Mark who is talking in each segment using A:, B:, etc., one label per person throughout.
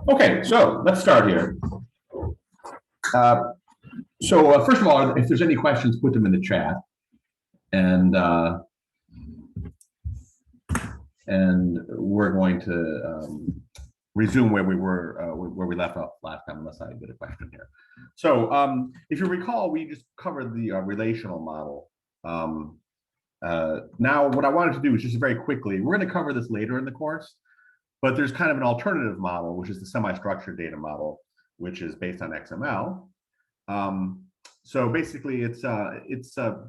A: Okay, so let's start here. First of all, if there's any questions, put them in the chat, and we're going to resume where we left off last time, unless I get a question here. So if you recall, we just covered the relational model. Now, what I wanted to do is just very quickly, we're going to cover this later in the course, but there's kind of an alternative model, which is the semi-structured data model, which is based on XML. So basically, the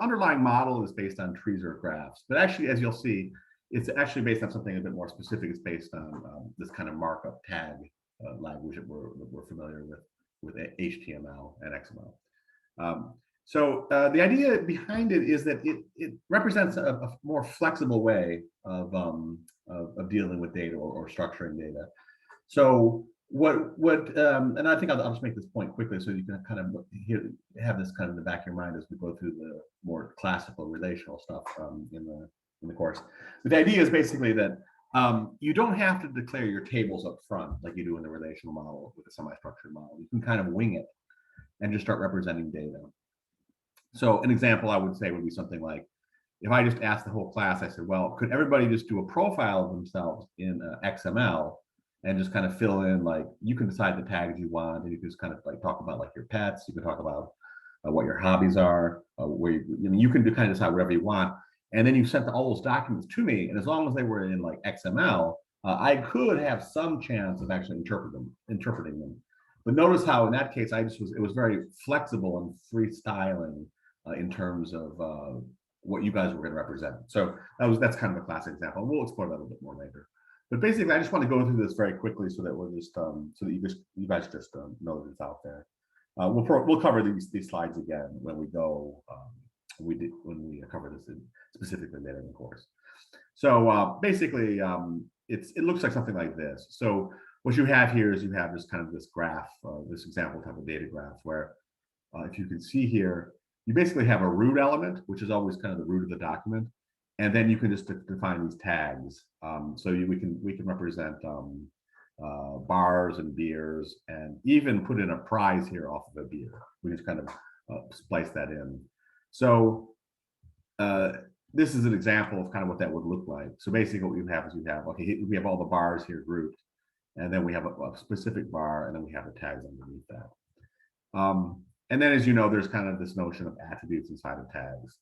A: underlying model is based on trees or graphs, but actually, as you'll see, it's actually based on something a bit more specific. It's based on this kind of markup tag language that we're familiar with HTML and XML. So the idea behind it is that it represents a more flexible way of dealing with data or structuring data. So and I think I'll just make this point quickly so you can kind of have this kind of in the back of your mind as we go through the more classical relational stuff in the course. But the idea is basically that you don't have to declare your tables up front like you do in the relational model with a semi-structured model. You can kind of wing it and just start representing data. So an example I would say would be something like, if I just asked the whole class, I said, well, could everybody just do a profile of themselves in XML and just kind of fill in, like, you can decide the tags you want, and you can just kind of like talk about like your pets, you can talk about what your hobbies are, where you can kind of decide whatever you want. And then you sent all those documents to me, and as long as they were in like XML, I could have some chance of actually interpreting them. But notice how in that case, it was very flexible and freestyling in terms of what you guys were going to represent. So that's kind of a classic example. We'll explore that a little bit more later. But basically, I just want to go through this very quickly so that we're just so that you guys just know that it's out there. We'll cover these slides again when we go when we cover this specifically later in the course. So basically, it looks like something like this. So what you have here is you have this kind of this graph, this example type of data graph, where if you can see here, you basically have a root element, which is always kind of the root of the document, and then you can just define these tags. So we can represent bars and beers, and even put in a prize here off of a beer. We just kind of splice that in. So this is an example of kind of what that would look like. So basically, what we have is we have all the bars here grouped, and then we have a specific bar, and then we have the tags underneath that. And then, as you know, there's kind of this notion of attributes inside of tags.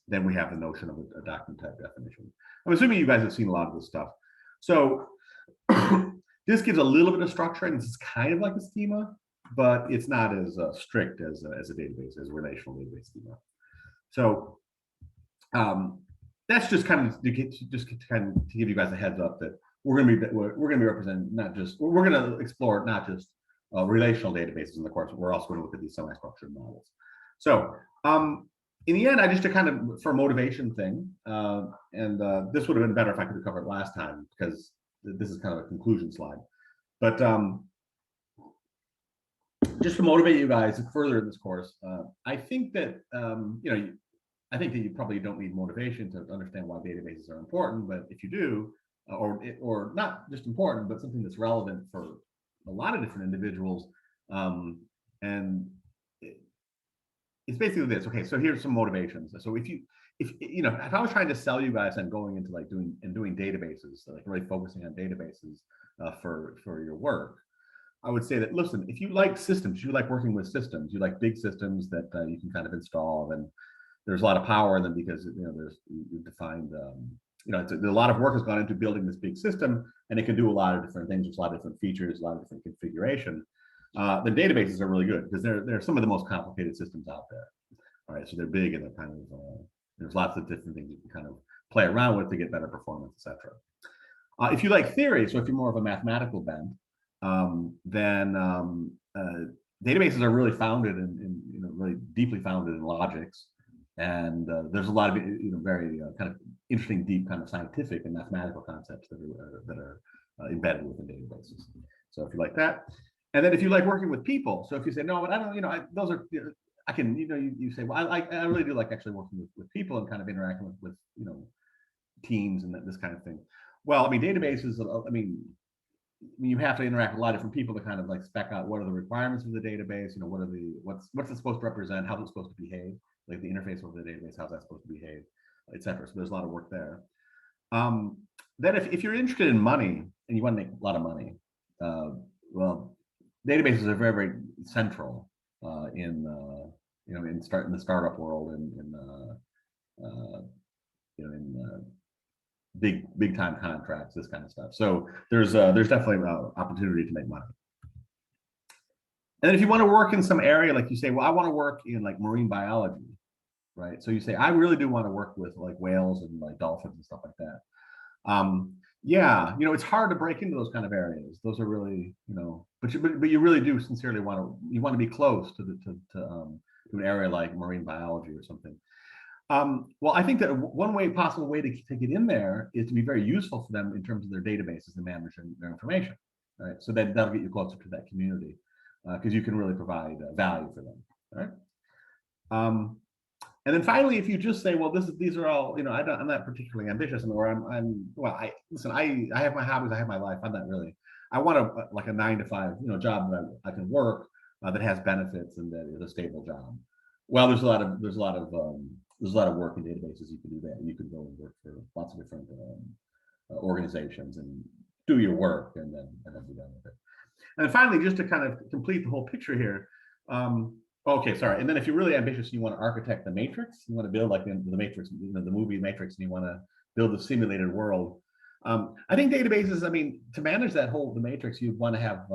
A: Then we have the notion of a document type definition. I'm assuming you guys have seen a lot of this stuff. So this gives a little bit of structure, and this is kind of like a schema, but it's not as strict as a database, as a relational database schema. So that's just kind of to give you guys a heads up that we're going to be representing we're going to explore not just relational databases in the course, but we're also going to look at these semi-structured models. So in the end, I just did kind of for a motivation thing, and this would have been better if I could have covered it last time, because this is kind of a conclusion slide. But just to motivate you guys further in this course, I think that I think that you probably don't need motivation to understand why databases are important, but if you do, or not just important, but something that's relevant for a lot of different individuals, and it's basically this. Okay, so here's some motivations. So if I was trying to sell you guys on going into like doing databases, like really focusing on databases for your work, I would say that, listen, if you like systems, you like working with systems, you like big systems that you can kind of install, and there's a lot of power in them because you've defined a lot of work has gone into building this big system, and it can do a lot of different things. There's a lot of different features, a lot of different configuration. The databases are really good because they're some of the most complicated systems out there. All right, so they're big, and they're kind of there's lots of different things you can kind of play around with to get better performance, etc. If you like theory, so if you're more of a mathematical bent, then databases are really founded in really deeply founded in logics, and there's a lot of very kind of interesting, deep kind of scientific and mathematical concepts that are embedded within databases. So if you like that, and then if you like working with people, so if you say no, but I don't, those are I can you say, well, I really do like actually working with people and kind of interacting with teams and this kind of thing. Well, I mean, databases, I mean, you have to interact with a lot of different people to kind of like spec out what are the requirements of the database, you know, what's it supposed to represent, how's it supposed to behave, like the interface with the database, how's that supposed to behave, etc. So there's a lot of work there. Then if you're interested in money and you want to make a lot of money, well, databases are very, very central in you know, in the startup world and you know, in big time contracts, this kind of stuff. So there's definitely an opportunity to make money. And then if you want to work in some area, like you say, well, I want to work in like marine biology, right? So you say, I really do want to work with like whales and like dolphins and stuff like that. Yeah, you know, it's hard to break into those kind of areas. Those are really, you know, but you really do sincerely want to be close to an area like marine biology or something. Well, I think that one possible way to get in there is to be very useful for them in terms of their databases and managing their information, right? So that'll get you closer to that community because you can really provide value for them, right? And then finally, if you just say, well, these are all, you know, I'm not particularly ambitious, or I have my hobbies, I have my life. I'm not really. I want like a 9-to-5, you know, job that I can work that has benefits and that is a stable job. Well, there's a lot of work in databases. You can do that. You can go and work for lots of different organizations and do your work and then be done with it. And then finally, just to kind of complete the whole picture here. Okay, sorry. And then if you're really ambitious, and you want to architect the Matrix. You want to build like the Matrix, you know, the movie Matrix, and you want to build a simulated world. I think databases. I mean, to manage the Matrix, you'd want to have.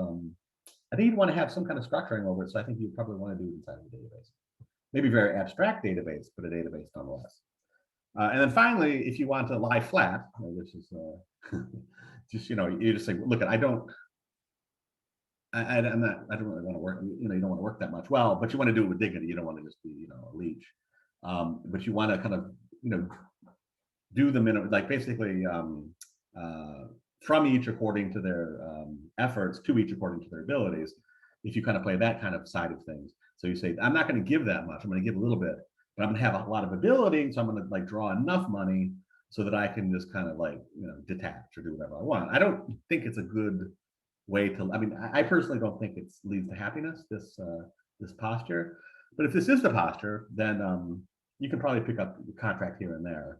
A: I think you'd want to have some kind of structuring over it. So I think you'd probably want to do it inside of the database. Maybe a very abstract database, but a database nonetheless. And then finally, if you want to lie flat, this is just, you know, you just say, look, I don't really want to work, you know, you don't want to work that much. Well, but you want to do it with dignity. You don't want to just be, you know, a leech. But you want to kind of, you know, do them in like basically from each according to their efforts, to each according to their abilities. If you kind of play that kind of side of things. So you say, I'm not going to give that much. I'm going to give a little bit, but I'm going to have a lot of ability. So I'm going to like draw enough money so that I can just kind of like, you know, detach or do whatever I want. I don't think it's a good way to, I mean, I personally don't think it leads to happiness, this posture. But if this is the posture, then you can probably pick up the contract here and there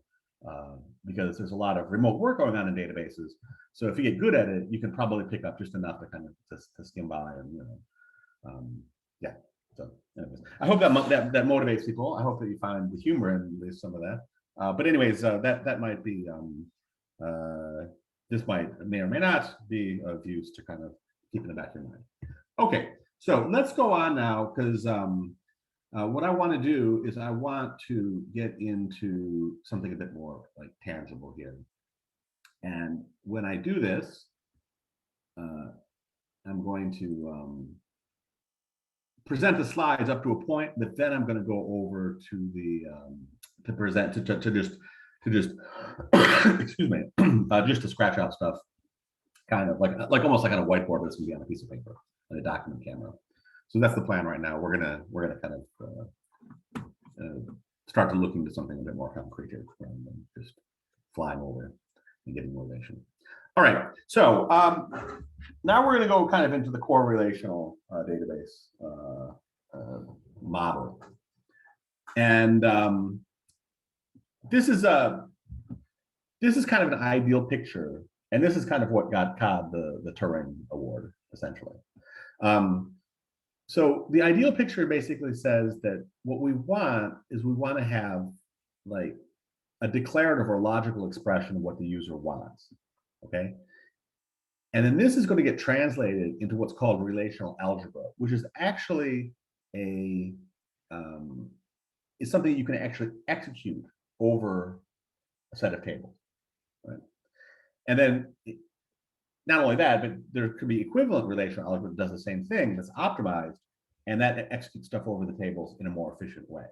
A: because there's a lot of remote work going on in databases. So if you get good at it, you can probably pick up just enough to kind of to skim by and, you know, yeah. So anyways, I hope that motivates people. I hope that you find the humor in some of that. But anyways, that might be, this may or may not be of use to kind of keep in the back of your mind. Okay, so let's go on now because what I want to do is I want to get into something a bit more like tangible here. And when I do this, I'm going to present the slides up to a point, but then I'm going to go over to the to present to just excuse me, just to scratch out stuff, kind of like almost like on a whiteboard, but it's going to be on a piece of paper and a document camera. So that's the plan right now. We're gonna kind of start to look into something a bit more concrete here rather than just flying over and getting motivation. All right, so now we're going to go kind of into the core relational database model, and this is kind of an ideal picture, and this is kind of what got Codd the Turing Award essentially. So the ideal picture basically says that what we want to have like a declarative or logical expression of what the user wants. Okay. And then this is going to get translated into what's called relational algebra, which is actually is something you can actually execute over a set of tables, right? And then not only that, but there could be equivalent relational algebra that does the same thing, that's optimized, and that executes stuff over the tables in a more efficient way.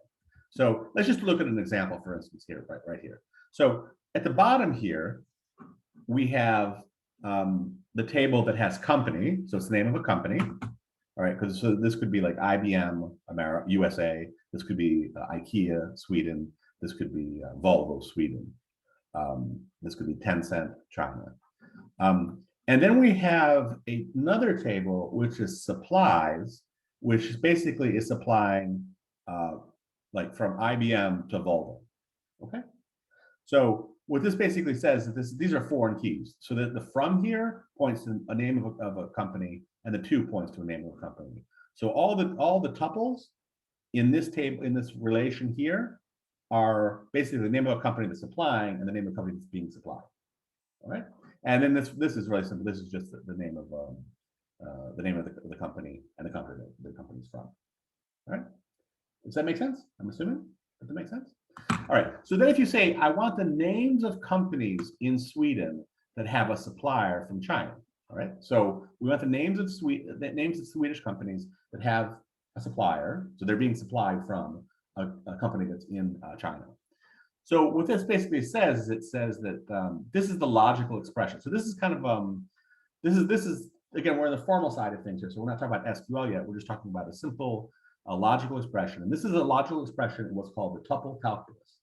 A: So let's just look at an example, for instance, here, right here. So at the bottom here, we have the table that has company, so it's the name of a company, all right, because so this could be like IBM America, USA, this could be IKEA, Sweden, this could be Volvo, Sweden. This could be Tencent, China. And then we have another table, which is supplies, which basically is supplying like from IBM to Volvo. Okay. So what this basically says is these are foreign keys. So that the from here points to a name of a company, and the to points to a name of a company. So all the tuples in this table, in this relation here, are basically the name of a company that's supplying and the name of a company that's being supplied. All right. And then this is really simple. This is just the name of the company and the company that the company's from. All right. Does that make sense? I'm assuming. Does that make sense? All right. So then if you say, I want the names of companies in Sweden that have a supplier from China. All right. So we want the names of Swedish companies that have a supplier. So they're being supplied from a company that's in China. So what this basically says is it says that this is the logical expression. So this is kind of this is again, we're in the formal side of things here. So we're not talking about SQL yet. We're just talking about a simple logical expression. And this is a logical expression in what's called the tuple calculus.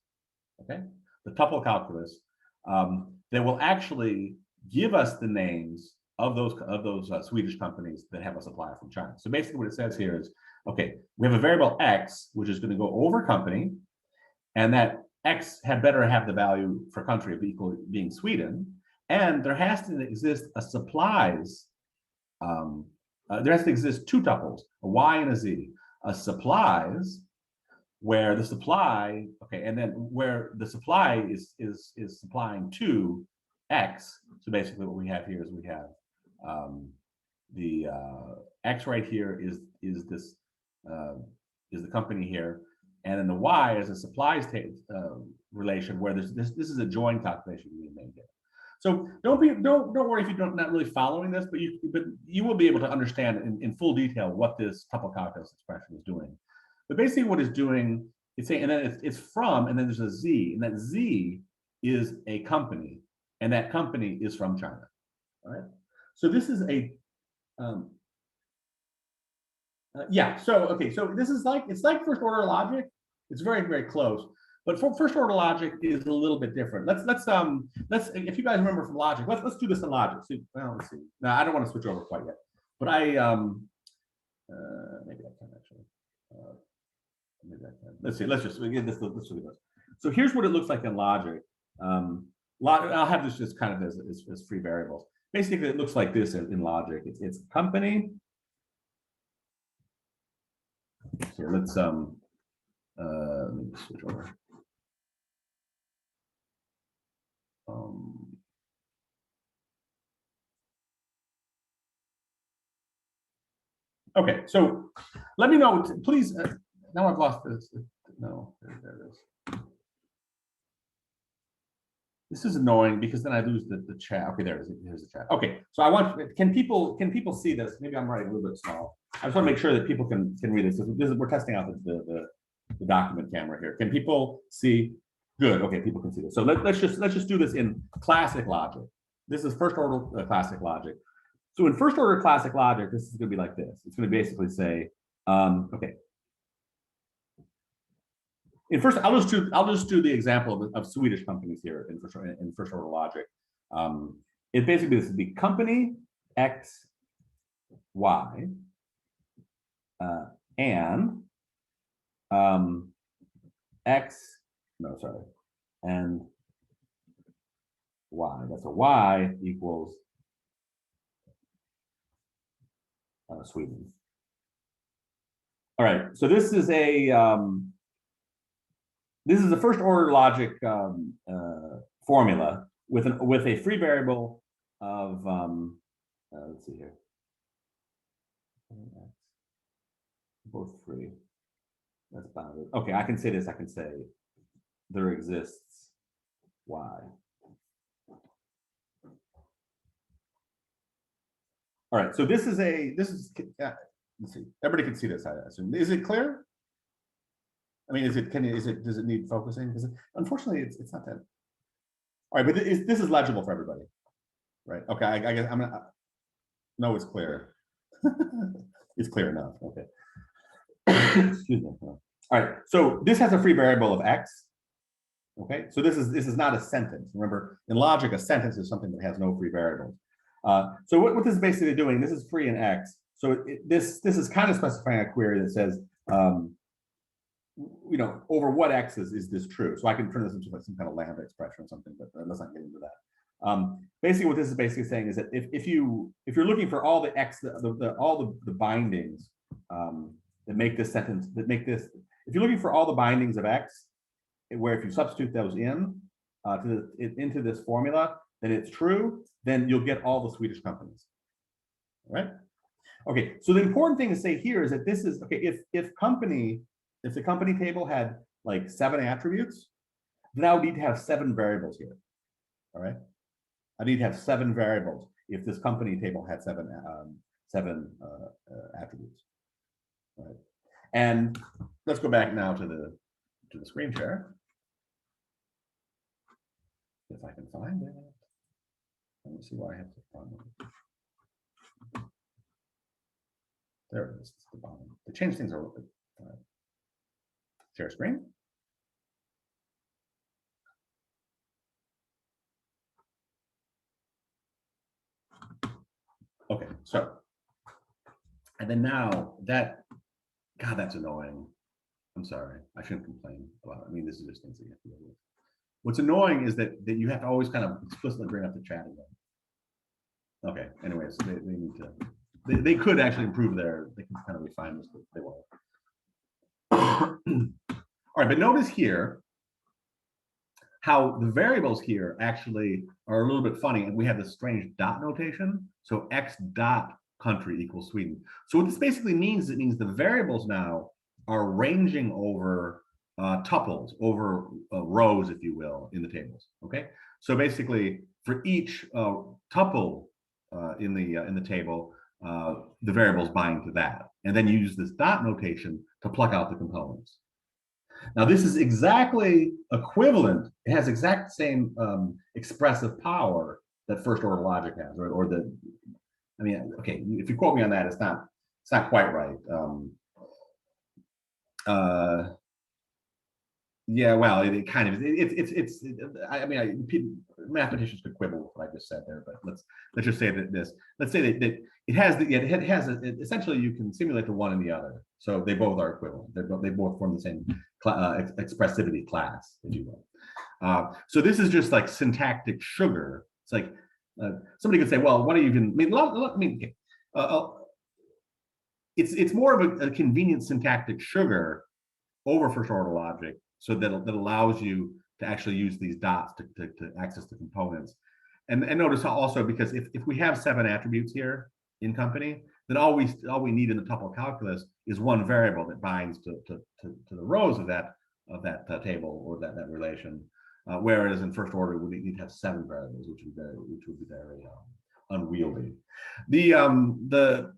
A: Okay, the tuple calculus that will actually give us the names of those Swedish companies that have a supplier from China. So basically, what it says here is, okay, we have a variable x which is going to go over company, and that x had better have the value for country of equal being Sweden, and there has to exist a supplies. There has to exist two tuples, a y and a z. A supplies where the supply, okay, and then where the supply is supplying to x. So basically, what we have here is we have the x right here is this is the company here, and then the y is a supplies relation where this is a join calculation being made here. So don't worry if you're not really following this, but you will be able to understand in full detail what this tuple calculus expression is doing. But basically, what it's doing, it's saying, and then it's from, and then there's a z, and that z is a company, and that company is from China. All right. So this is a yeah. So okay. So this is it's like first order logic. It's very, very close. But for first order logic is a little bit different. Let's if you guys remember from logic, let's do this in logic. So, well, let's see. Now I don't want to switch over quite yet, but maybe I can actually. Maybe I can. Let's see. Let's do this. So here's what it looks like in logic. I'll have this just kind of as free variables. Basically, it looks like this in logic. It's company. Here, let's let me switch over. Okay, so let me know, please. Now I've lost this. No, there it is. This is annoying because then I lose the chat. Okay, there it is. Here's the chat. Okay, so I want. Can people see this? Maybe I'm writing a little bit small. I just want to make sure that people can read this. We're testing out the document camera here. Can people see? Good. Okay, people can see this. So let's just do this in classic logic. This is first order classic logic. So in first order classic logic, this is going to be like this. It's going to basically say, okay. In first, I'll just do the example of Swedish companies here in first order logic. It basically this would be company X, Y, and X. No, sorry, and Y. That's a Y equals Sweden. All right, so this is a first order logic formula with a free variable of let's see here, both free. That's bounded. Okay, I can say this. I can say there exists Y. All right, so this is let's see. Everybody can see this, I assume. Is it clear? I mean, does it need focusing? Because unfortunately, it's not that. All right, but this is legible for everybody, right? Okay, I guess I'm gonna. No, it's clear. It's clear enough. Okay. Excuse me. All right, so this has a free variable of X. Okay, so this is not a sentence. Remember, in logic, a sentence is something that has no free variables. So what this is basically doing, this is free in X. So this is kind of specifying a query that says, over what X's is this true? So I can turn this into like some kind of lambda expression or something, but let's not get into that. Basically, what this is basically saying is that if you're looking for all the X, all the bindings that make this sentence, if you're looking for all the bindings of X, where if you substitute those into this formula, then it's true, then you'll get all the Swedish companies. All right? Okay, so the important thing to say here is that this is, okay, if the company table had like 7 attributes, then I would need to have 7 variables here. All right? I need to have 7 variables if this company table had 7 attributes. All right? And let's go back now to the screen share. If I can find it. Let me see why I have to find it. There it is. It's the bottom. They change things a little bit. Share screen. Okay, so, and then now God, that's annoying. I'm sorry. I shouldn't complain about it. I mean, this is just things that you have to deal with. What's annoying is that you have to always kind of explicitly bring up the chat again. Okay, anyways, they need to, they could actually improve they can kind of refine this, but they won't. All right, but notice here how the variables here actually are a little bit funny, and we have this strange dot notation. So X dot country equals Sweden. So what this basically means, it means the variables now are ranging over tuples, over rows, if you will, in the tables. Okay, so basically for each tuple in the table, the variables bind to that, and then you use this dot notation to pluck out the components. Now this is exactly equivalent. It has exact same expressive power that first order logic has, or the. I mean, okay, if you quote me on that, it's not quite right. Yeah, well, it kind of it's. I mean, mathematicians could quibble with what I just said there, but let's just say that let's say that it has essentially you can simulate the one and the other, so they both are equivalent. They both form the same expressivity class, if you will. So this is just like syntactic sugar. It's like somebody could say, well, what do you even mean? It's more of a convenient syntactic sugar over first order logic, so that allows you to actually use these dots to access the components. And notice also, because if we have 7 attributes here in company, then all we need in the tuple calculus is one variable that binds to the rows of that table or that relation. Whereas in first order, we need to have 7 variables, which would be very unwieldy. The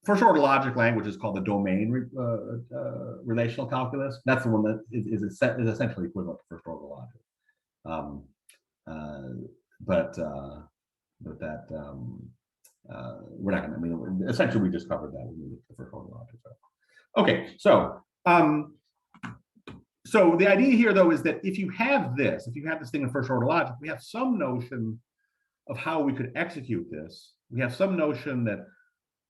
A: first order logic language is called the domain relational calculus. That's the one that is essentially equivalent to first order logic. But that we're not going to. I mean, essentially, we just covered that with the first order logic. So. Okay, so the idea here, though, is that if you have this thing in first order logic, we have some notion of how we could execute this. We have some notion that,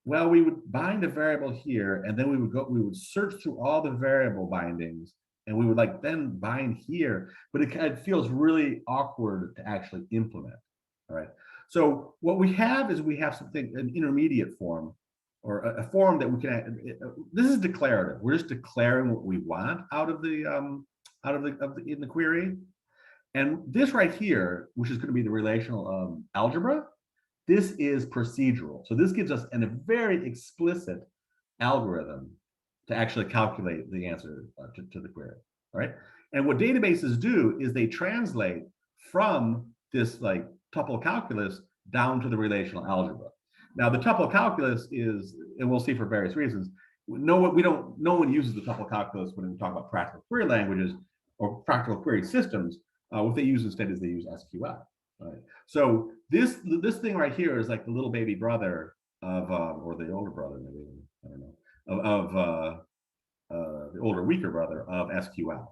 A: well, we would bind a variable here, and then we would search through all the variable bindings, and we would then bind here, but it feels really awkward to actually implement. All right. So what we have is an intermediate form, or a form that we can. This is declarative. We're just declaring what we want out of the in the query, and this right here, which is going to be the relational algebra. This is procedural. So this gives us a very explicit algorithm to actually calculate the answer to the query, right? And what databases do is they translate from this tuple calculus down to the relational algebra. Now the tuple calculus is, and we'll see for various reasons, no one uses the tuple calculus when we talk about practical query languages or practical query systems. What they use instead is they use SQL. Right. So this thing right here is like the little baby brother of, or the older brother, maybe, I don't know, of the older, weaker brother of SQL.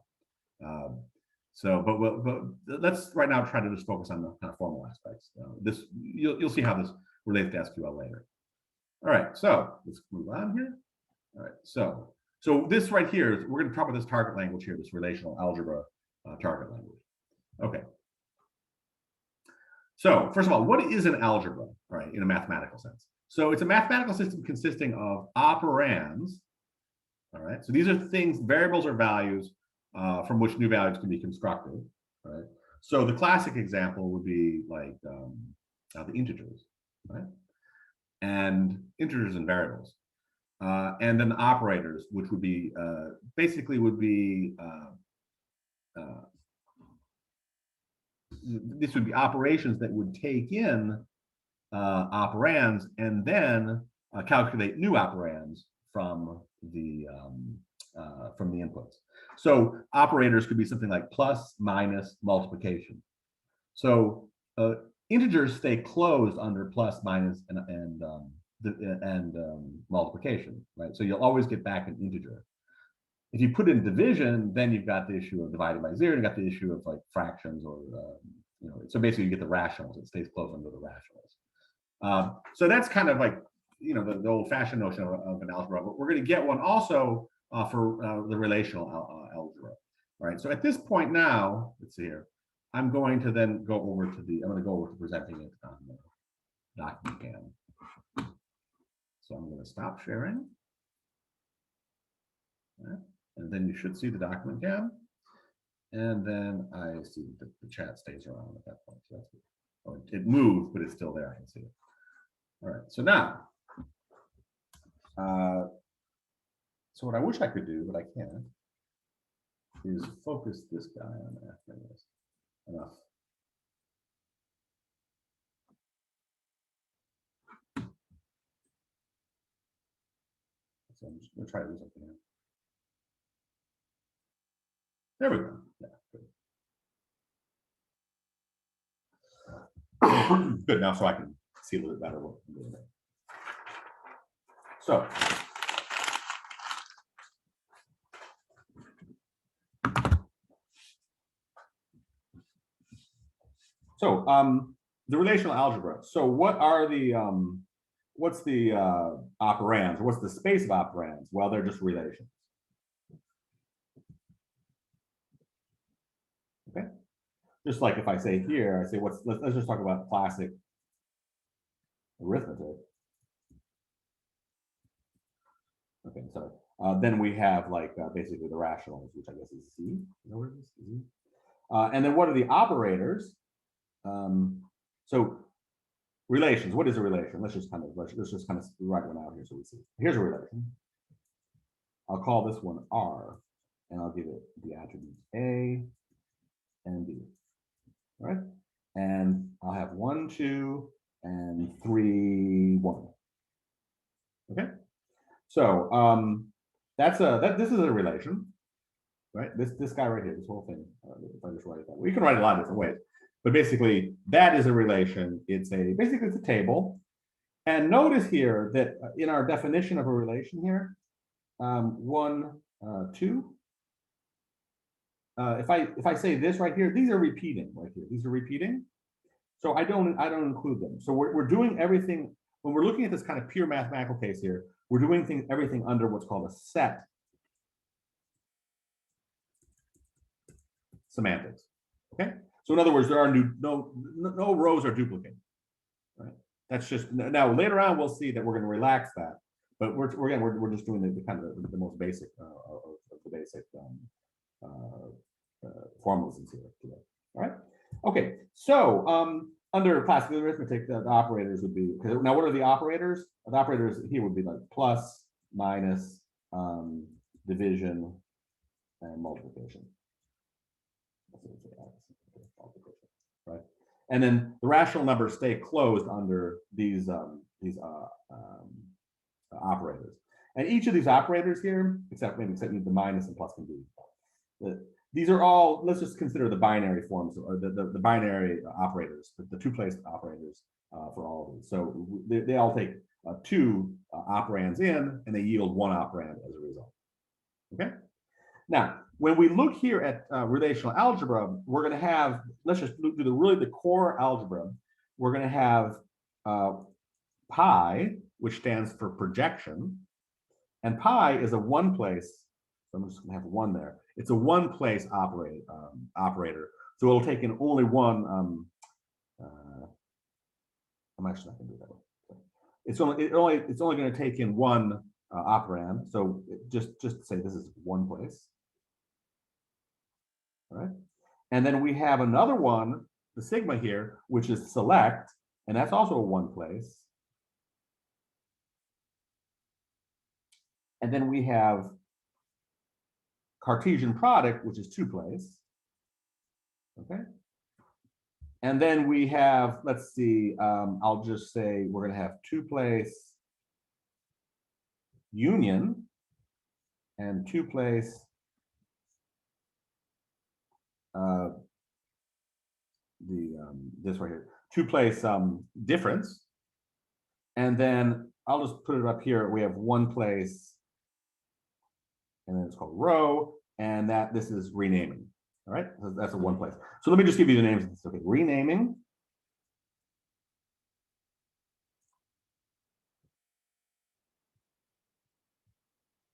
A: So, but let's right now try to just focus on the kind of formal aspects. This you'll see how this relates to SQL later. All right, so let's move on here. All right, so this right here, we're going to talk about this target language here, this relational algebra target language. Okay. So first of all, what is an algebra, right, in a mathematical sense? So it's a mathematical system consisting of operands. All right, so these are things, variables or values from which new values can be constructed. Right. So the classic example would be like the integers, right, and integers and variables. And then the operators, which would be basically would be this would be operations that would take in operands and then calculate new operands from the inputs. So operators could be something like plus, minus, multiplication. So integers stay closed under plus, minus, and multiplication, right? So you'll always get back an integer. If you put in division, then you've got the issue of dividing by zero. You got the issue of like fractions or so basically you get the rationals. It stays closed under the rationals. So that's kind of like the old-fashioned notion of an algebra. But we're going to get one also for the relational algebra, right? So at this point now, let's see here. I'm going to then go over to presenting it on the document cam. So I'm going to stop sharing. Right. And then you should see the document cam. And then I see that the chat stays around at that point. So that's good. Oh, it moved, but it's still there. I can see it. All right. So now, so what I wish I could do, but I can't, is focus this guy on after this. Enough. So I'm just going to try to do something here. There we go. Yeah, good. Good now, so I can see a little bit better what I'm doing there. So the relational algebra. So what are the what's the operands, or what's the space of operands? Well, they're just relations. Okay. Just like if I say here, I say let's just talk about classic arithmetic. Okay, so then we have like basically the rationals, which I guess is C. You know what it is? Z. And then what are the operators? So relations. What is a relation? Let's just kind of write one out here so we see. Here's a relation. I'll call this one R, and I'll give it the attributes A and B. All right, and I'll have 1, 2, and 3, 1. Okay, so this is a relation, right? This guy right here, this whole thing. If I just write it that way, you can write it a lot of different ways, but basically that is a relation. Basically it's a table, and notice here that in our definition of a relation here, 1, 2. If I say this right here, these are repeating right here. These are repeating, so I don't include them. So we're doing everything when we're looking at this kind of pure mathematical case here. We're doing everything under what's called a set semantics. Okay, so in other words, there are no rows are duplicated. Right. That's just now. Later on, we'll see that we're going to relax that, but we're just doing the kind of the most basic of the basic. Formulas here today. All right. Okay. So under classical arithmetic, the operators would be now. What are the operators? The operators here would be like plus, minus, division, and multiplication. Right. And then the rational numbers stay closed under these operators. And each of these operators here, except the minus and plus can be. These are all, let's just consider the binary forms, or the binary operators, the two-place operators for all of these. So they all take 2 operands in, and they yield 1 operand as a result. Okay. Now when we look here at relational algebra, we're going to have, let's just do the core algebra. We're going to have pi, which stands for projection, and pi is a one place. So I'm just going to have one there. It's a one place operator. So it'll take in only one. I'm actually not going to do that. It's only going to take in one operand. So just to say this is one place. All right. And then we have another one, the sigma here, which is select, and that's also a one place. And then we have Cartesian product, which is two place. Okay. And then we have, let's see, I'll just say we're going to have two place union and two place this right here, two place difference. And then I'll just put it up here. We have one place, and then it's called row, and this is renaming. All right, so that's a one place. So let me just give you the names. Okay, renaming,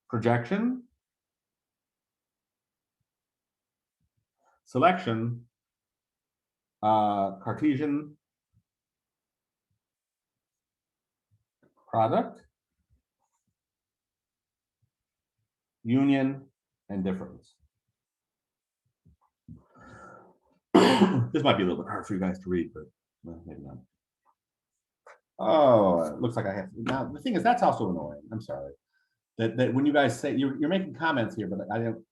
A: projection, selection, Cartesian product, union, and difference. This might be a little bit hard for you guys to read, but well, maybe not. Oh, it looks like I have. Now the thing is, that's also annoying. I'm sorry. That when you guys say you're making comments here, but I don't.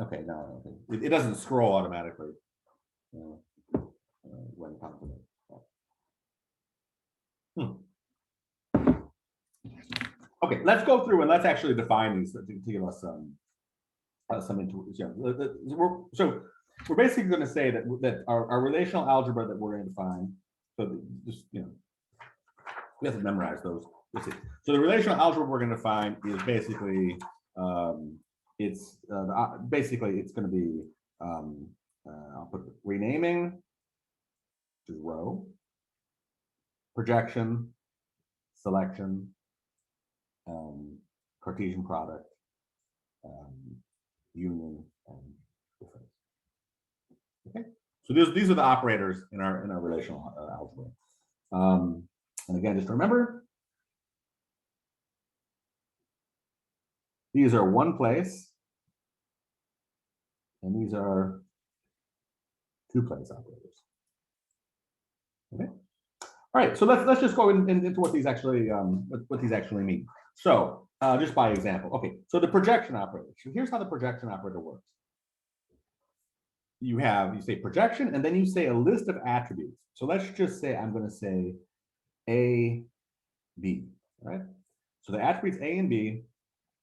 A: Okay, no, okay. It doesn't scroll automatically. When compliment. Okay, let's go through and let's actually define these to give us some intuition. So we're basically going to say that our relational algebra that we're going to define. So just we have to memorize those. Let's see. So the relational algebra we're going to define is basically basically it's going to be I'll put renaming, which is row, projection, selection, Cartesian product, union, and difference. Okay, so these are the operators in our relational algebra. And again, just remember, these are one place, and these are two place operators. Okay. All right, so let's just go into what these actually mean. So just by example, okay. So the projection operator. So here's how the projection operator works. You say projection, and then you say a list of attributes. So let's just say I'm going to say A, B. Right. So the attributes A and B,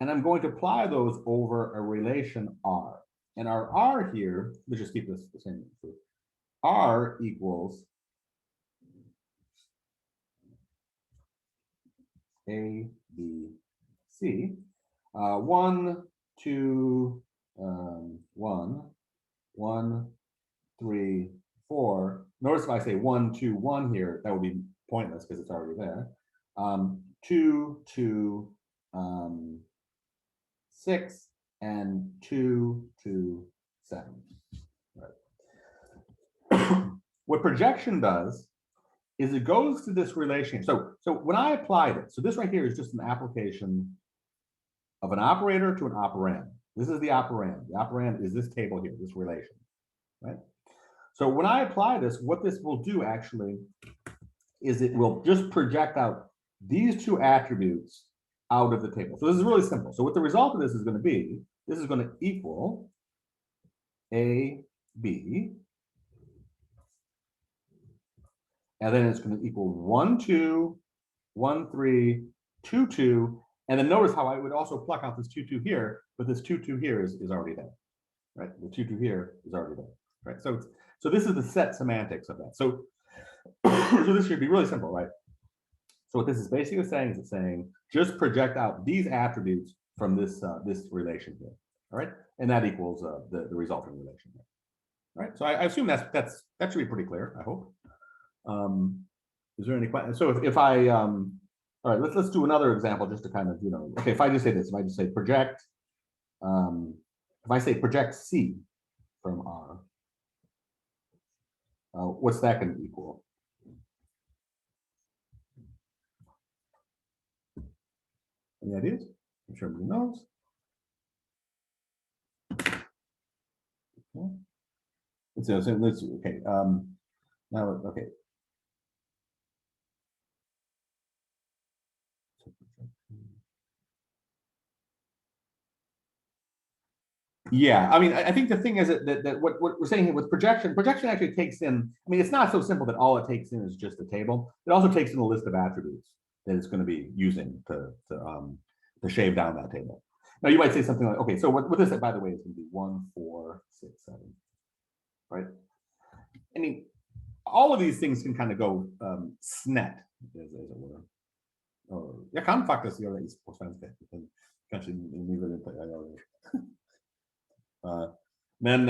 A: and I'm going to apply those over a relation R. And our R here, let's just keep this the same. So R equals A, B, C. 1, 2, 1, 1, 3, 4. Notice if I say 1, 2, 1 here, that would be pointless because it's already there. 2, 2, 6, and 2, 2, 7. Right. What projection does is it goes to this relation. So when I apply this, so this right here is just an application of an operator to an operand. This is the operand. The operand is this table here, this relation, right? So when I apply this, what this will do actually is it will just project out these two attributes out of the table. So this is really simple. So what the result of this is going to be, this is going to equal A, B, and then it's going to equal 1, 2, 1, 3, 2, 2. And then notice how I would also pluck out this 2, 2 here, but this 2, 2 here is already there, right? The 2, 2 here is already there, right? So this is the set semantics of that. So, so this should be really simple, right? So what this is basically saying is it's saying just project out these attributes from this this relation here. All right, and that equals the resulting relation. All right, so I assume that should be pretty clear. I hope. Is there any question? So if I all right, let's do another example just to kind of, okay, if I just say this, if I just say project, if I say project C from R, what's that going to equal? Any ideas? I'm sure everybody knows. Okay. Let's okay. Now, okay. Yeah, I mean, I think the thing is that what we're saying here with projection actually takes in, I mean, it's not so simple that all it takes in is just a table. It also takes in a list of attributes that it's going to be using to shave down that table. Now, you might say something like, okay, so what this, by the way, is going to be 1, 4, 6, 7, right? I mean, all of these things can kind of go snett, as it were. Jag kan faktiskt göra det på svenska. Kanske ni vill inte jag gör det. Men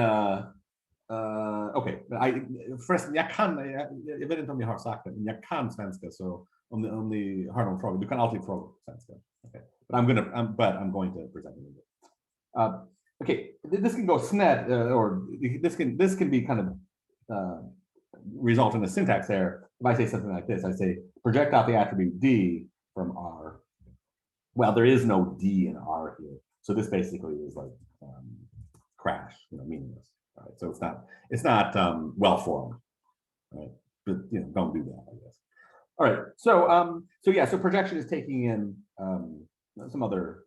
A: okej, förresten, jag vet inte om jag har sagt det, men jag kan svenska, så om ni har någon fråga, du kan alltid fråga på svenska. Okay. But I'm going to present it. Okay, this can go snett, or this can be kind of result in a syntax error. If I say something like this, I say project out the attribute D from R. Well, there is no D in R here, so this basically is like crash, meaningless. Right? So it's not well formed, right? But don't do that, I guess. All right. So yeah. So projection is taking in some other.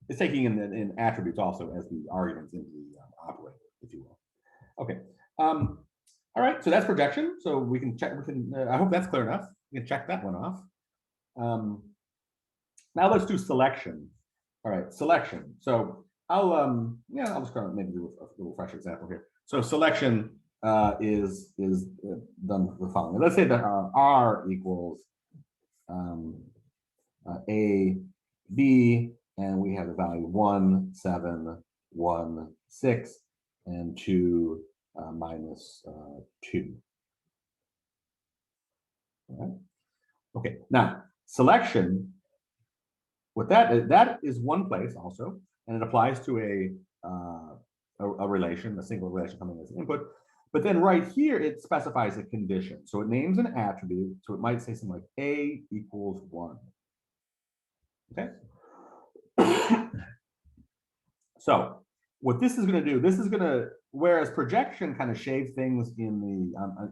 A: It's taking in attributes also as the arguments into the operator, if you will. Okay. All right. So that's projection. So we can check. I hope that's clear enough. We can check that one off. Now let's do selection. All right, selection. So I'll just kind of maybe do a little fresh example here. So selection is done the following. Let's say that R equals A, B, and we have the value 1, 7, 1, 6, and 2 minus 2. All right. Okay. Now selection. With that is one place also, and it applies to a relation, a single relation coming as input. But then right here, it specifies a condition. So it names an attribute. So it might say something like A equals 1. Okay. So what this is going to do, whereas projection kind of shaves things in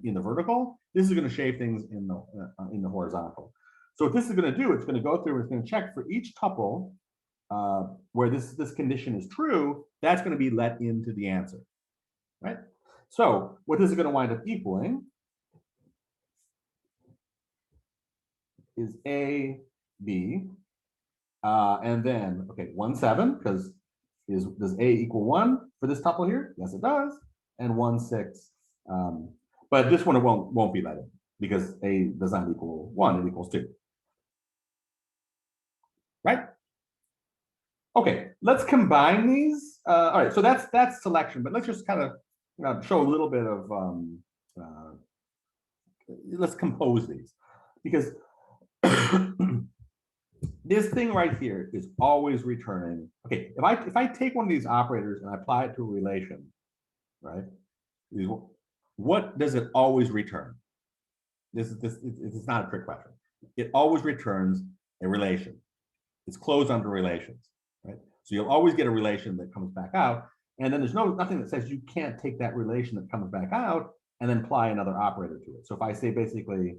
A: the vertical, this is going to shave things in the horizontal. So what this is going to do, it's going to go through, it's going to check for each tuple where this condition is true, that's going to be let into the answer, right? So what this is going to wind up equaling is A, B, and then, okay, 1, 7, because does A equal 1 for this tuple here? Yes, it does. And 1, 6. But this one it won't be let in because A does not equal 1, it equals 2. Right? Okay, let's combine these. All right, so that's selection, but let's just kind of show a little bit of let's compose these, because this thing right here is always returning. Okay, if I take one of these operators and I apply it to a relation, right? What does it always return? This is not a trick question. It always returns a relation. It's closed under relations, right? So you'll always get a relation that comes back out, and then there's nothing that says you can't take that relation that comes back out and then apply another operator to it. So if I say basically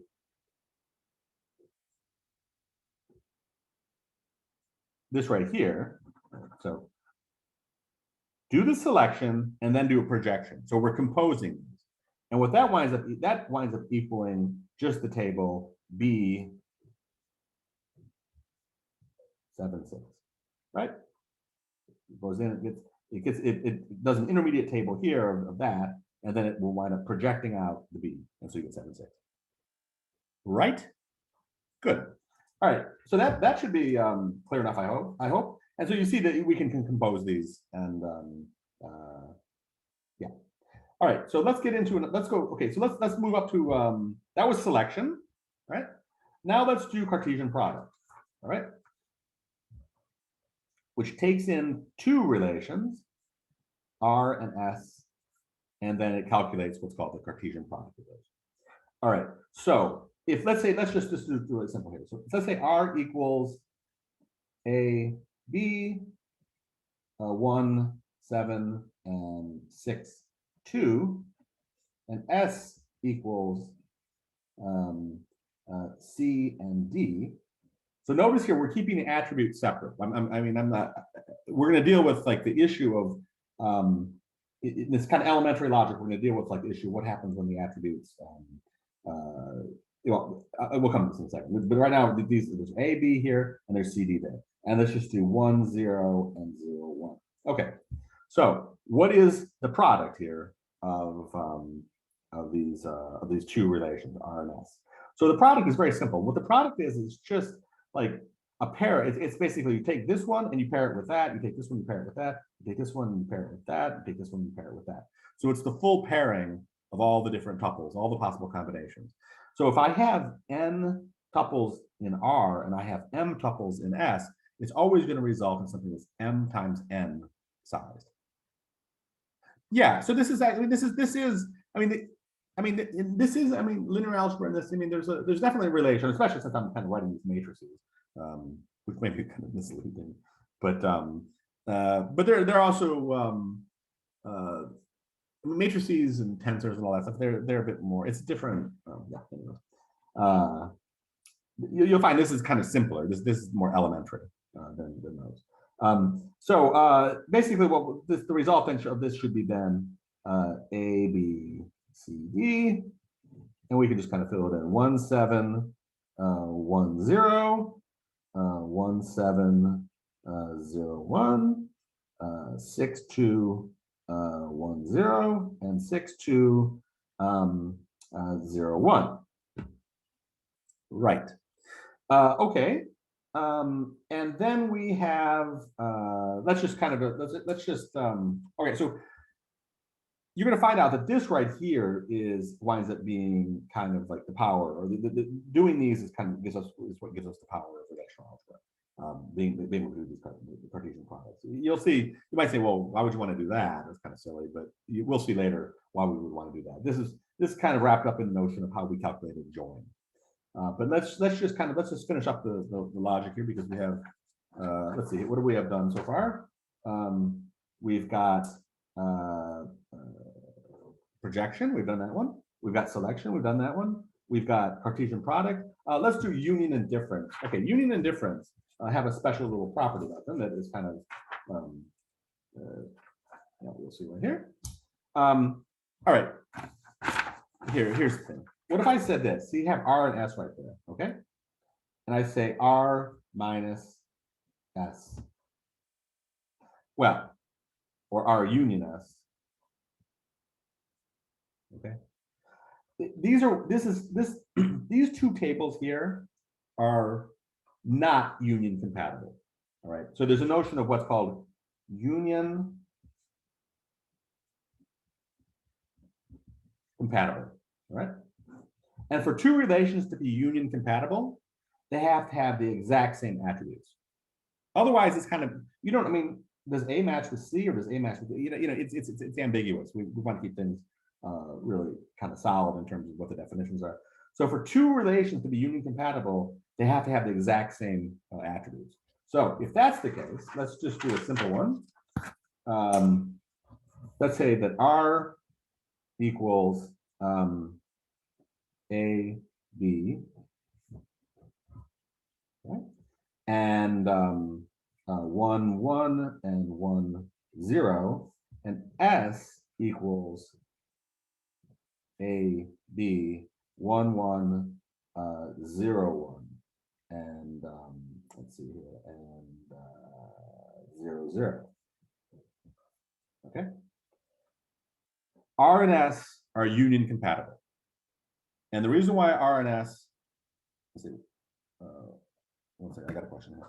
A: this right here, so do the selection and then do a projection. So we're composing these, and what that winds up equaling just the table B 7, 6, right? It goes in, it does an intermediate table here of that, and then it will wind up projecting out the B, and so you get 7, 6. Right? Good. All right. So that should be clear enough. I hope. And so you see that we can compose these, and yeah. All right, so let's get into it. Let's go. Okay, so let's move up to that was selection, right? Now let's do Cartesian product, all right? Which takes in two relations, R and S, and then it calculates what's called the Cartesian product of those. All right, so if let's just do it simple here. So let's say R equals A, B, 1, 7, and 6, 2, and S equals C and D. So notice here we're keeping the attributes separate. I'm not. We're going to deal with like the issue of this kind of elementary logic. We're going to deal with like the issue what happens when the attributes. We'll come to this in a second. But right now there's A, B here, and there's C, D there. And let's just do 1, 0, and 0, 1. Okay. So what is the product here of these two relations, R and S? So the product is very simple. What the product is just like a pair. It's basically you take this one and you pair it with that. You take this one, you pair it with that. You take this one, and you pair it with that. You take this one, you pair it with that. So it's the full pairing of all the different tuples, all the possible combinations. So if I have n tuples in R and I have m tuples in S, it's always going to result in something that's m times n sized. Yeah. So this is linear algebra in this. There's definitely a relation, especially since I'm kind of writing these matrices, which may be kind of misleading. But they're also matrices and tensors and all that stuff. They're a bit more. It's different. You'll find this is kind of simpler. This is more elementary than those. So basically, the resultant of this should be then A, B, C, D, and we can just kind of fill it in 1, 7, 1, 0, 1, 7, 0, 1, 6, 2, 1, 0, and 6, 2, 0, 1. Right. Okay. And then we have okay, so you're going to find out that this right here winds up being kind of like the power, or doing these is what gives us the power of relational algebra, being able to do these Cartesian products. You'll see, you might say, well, why would you want to do that? That's kind of silly, but we'll see later why we would want to do that. This is kind of wrapped up in the notion of how we calculated join. But let's just finish up the logic here, because we have let's see, what do we have done so far? We've got projection, we've done that one. We've got selection, we've done that one. We've got Cartesian product. Let's do union and difference. Okay, union and difference have a special little property about them that is kind of we'll see right here. All right, here's the thing. What if I said this? So you have R and S right there, okay? And I say R minus S. Well, or R union S. Okay. These two tables here are not union compatible. All right. So there's a notion of what's called union compatible. All right. And for two relations to be union compatible, they have to have the exact same attributes. Otherwise, it's kind of, does A match with C or does A match with, it's ambiguous. We want to keep things really kind of solid in terms of what the definitions are. So for two relations to be union compatible, they have to have the exact same attributes. So if that's the case, let's just do a simple one. Let's say that R equals A, B, okay? And 1, 1, and 1, 0, and S equals A, B, 1, 1, 0, 1, and let's see here, and 0, 0. Okay. R and S are union compatible. And the reason why R and S, let's see, one second, I got a question here.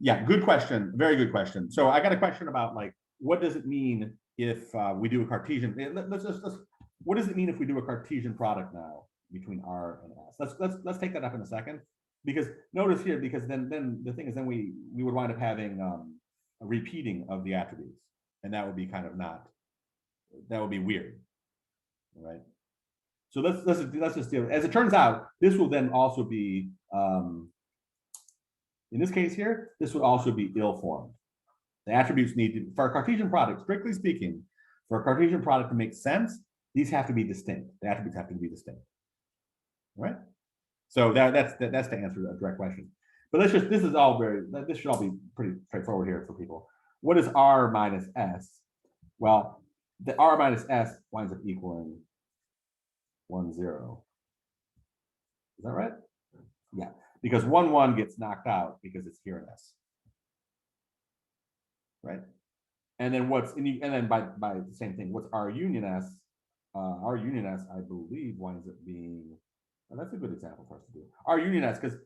A: Yeah, good question. Very good question. So I got a question about like, what does it mean if we do a Cartesian? What does it mean if we do a Cartesian product now between R and S? Let's take that up in a second, because notice here, because then the thing is, then we would wind up having a repeating of the attributes, and that would be kind of not, that would be weird, right? So let's just deal. As it turns out, this will then also be in this case here, this would also be ill-formed. The attributes need to, for a Cartesian product, strictly speaking, for a Cartesian product to make sense, these have to be distinct. The attributes have to be distinct, right? So that's to answer a direct question. But let's just, this is all very, this should all be pretty straightforward here for people. What is R minus S? Well, the R minus S winds up equaling 1, 0. Is that right? Yeah, because 1, 1 gets knocked out because it's here in S, right? And then what's in and then by the same thing, what's R union S? R union S, I believe, winds up being, well, that's a good example for us to do. R union S, because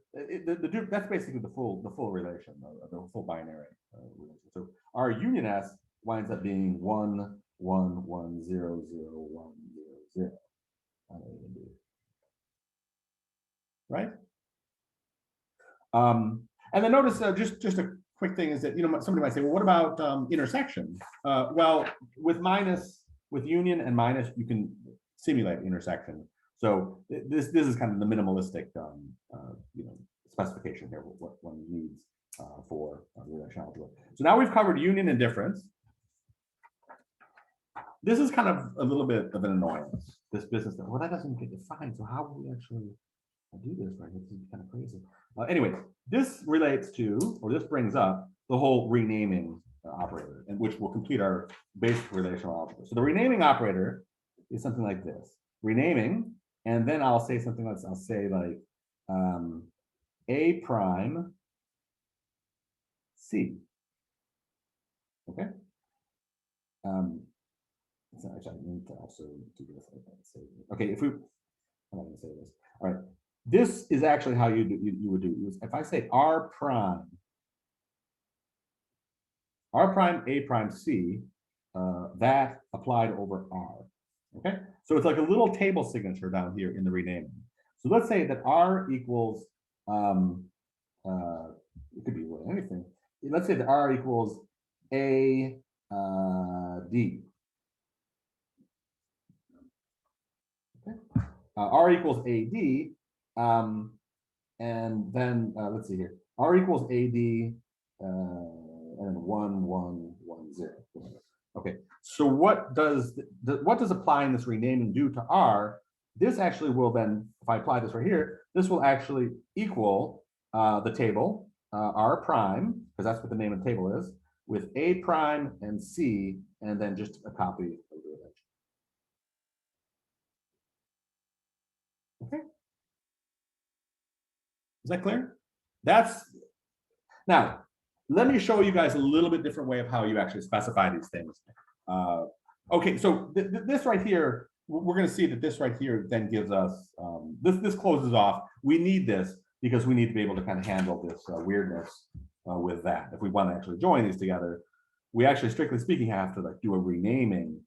A: that's basically the full relation, the full binary relation. So R union S winds up being 1, 1, 1, 0, 0, 1, 0, 0 on A and B, right? And then notice just a quick thing is that, you know, somebody might say, well, what about intersection? Well, with union and minus, you can simulate intersection. So this is kind of the minimalistic you know, specification here, what one needs for relational algebra. So now we've covered union and difference. This is kind of a little bit of an annoyance. This business, well, that doesn't get defined. So how will we actually do this? Right? This is kind of crazy. Anyway, this relates to, or this brings up the whole renaming operator, and which will complete our basic relational algebra. So the renaming operator is something like this: renaming, and then I'll say something like, I'll say like A prime C. Okay. So actually, I need to also do this. Okay, if we, I'm not going to say this. All right. This is actually how you would do it. If I say R prime, A prime C, that applied over R. Okay, so it's like a little table signature down here in the renaming. So let's say that R equals, it could be anything. Let's say that R equals A D. Okay, R equals AD. And then let's see here. R equals AD and 1, 1, 1, 0. Okay. So what does applying this renaming do to R? This actually will then, if I apply this right here, this will actually equal the table R prime, because that's what the name of the table is, with A prime and C, and then just a copy of the relation. Okay. Is that clear? That's, now, let me show you guys a little bit different way of how you actually specify these things. Okay, so this right here, we're going to see that this right here then gives us, this closes off. We need this because we need to be able to kind of handle this weirdness with that. If we want to actually join these together, we actually, strictly speaking, have to like do a renaming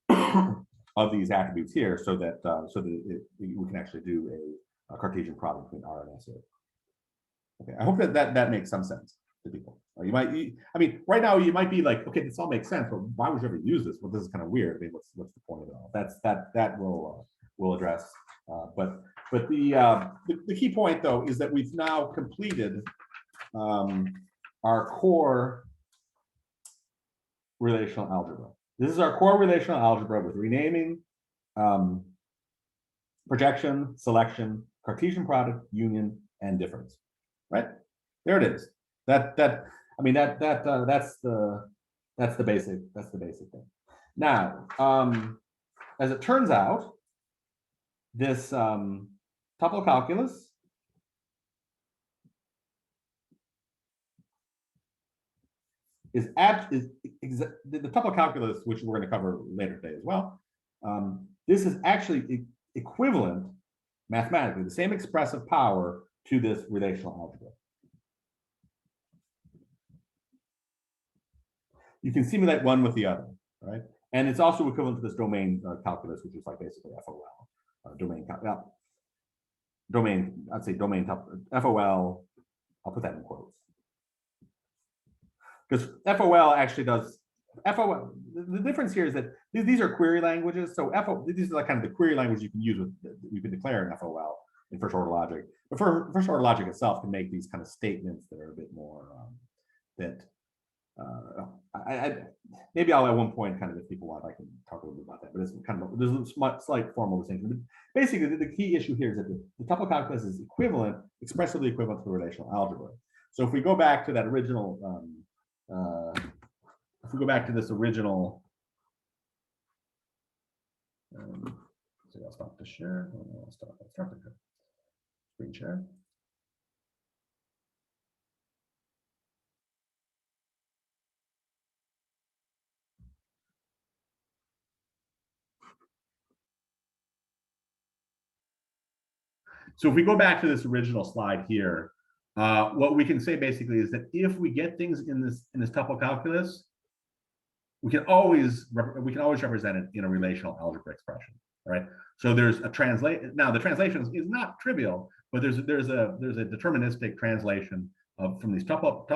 A: of these attributes here so that we can actually do a Cartesian product between R and S. Okay, I hope that makes some sense to people. You might, I mean, right now you might be like, okay, this all makes sense, but why would you ever use this? Well, this is kind of weird. I mean, what's the point of it all? That we'll address. But the key point though is that we've now completed our core relational algebra. This is our core relational algebra with renaming, projection, selection, Cartesian product, union, and difference. Right there it is. That's the basic thing. Now, as it turns out, this tuple calculus is the tuple calculus, which we're going to cover later today as well. This is actually equivalent mathematically, the same expressive power to this relational algebra. you can simulate one with the other, right? And it's also equivalent to this domain calculus, which is like basically FOL, domain, I'd say domain FOL, I'll put that in quotes. Because FOL actually does, FOL, the difference here is that these are query languages. So these are like kind of the query language you can use with, you can declare an FOL in first order logic. But first order logic itself can make these kind of statements that are a bit more, maybe I'll at one point kind of, if people want, I can talk a little bit about that, but it's kind of, there's a slight formal distinction. But basically, the key issue here is that the tuple calculus is equivalent, expressively equivalent to relational algebra. So if we go back to that original, if we go back to this original, so I'll stop the share. I'll start the screen share. So if we go back to this original slide here, what we can say basically is that if we get things in this tuple calculus, we can always represent it in a relational algebra expression, right? So there's a translate. Now the translation is not trivial, but there's a deterministic translation from these tuple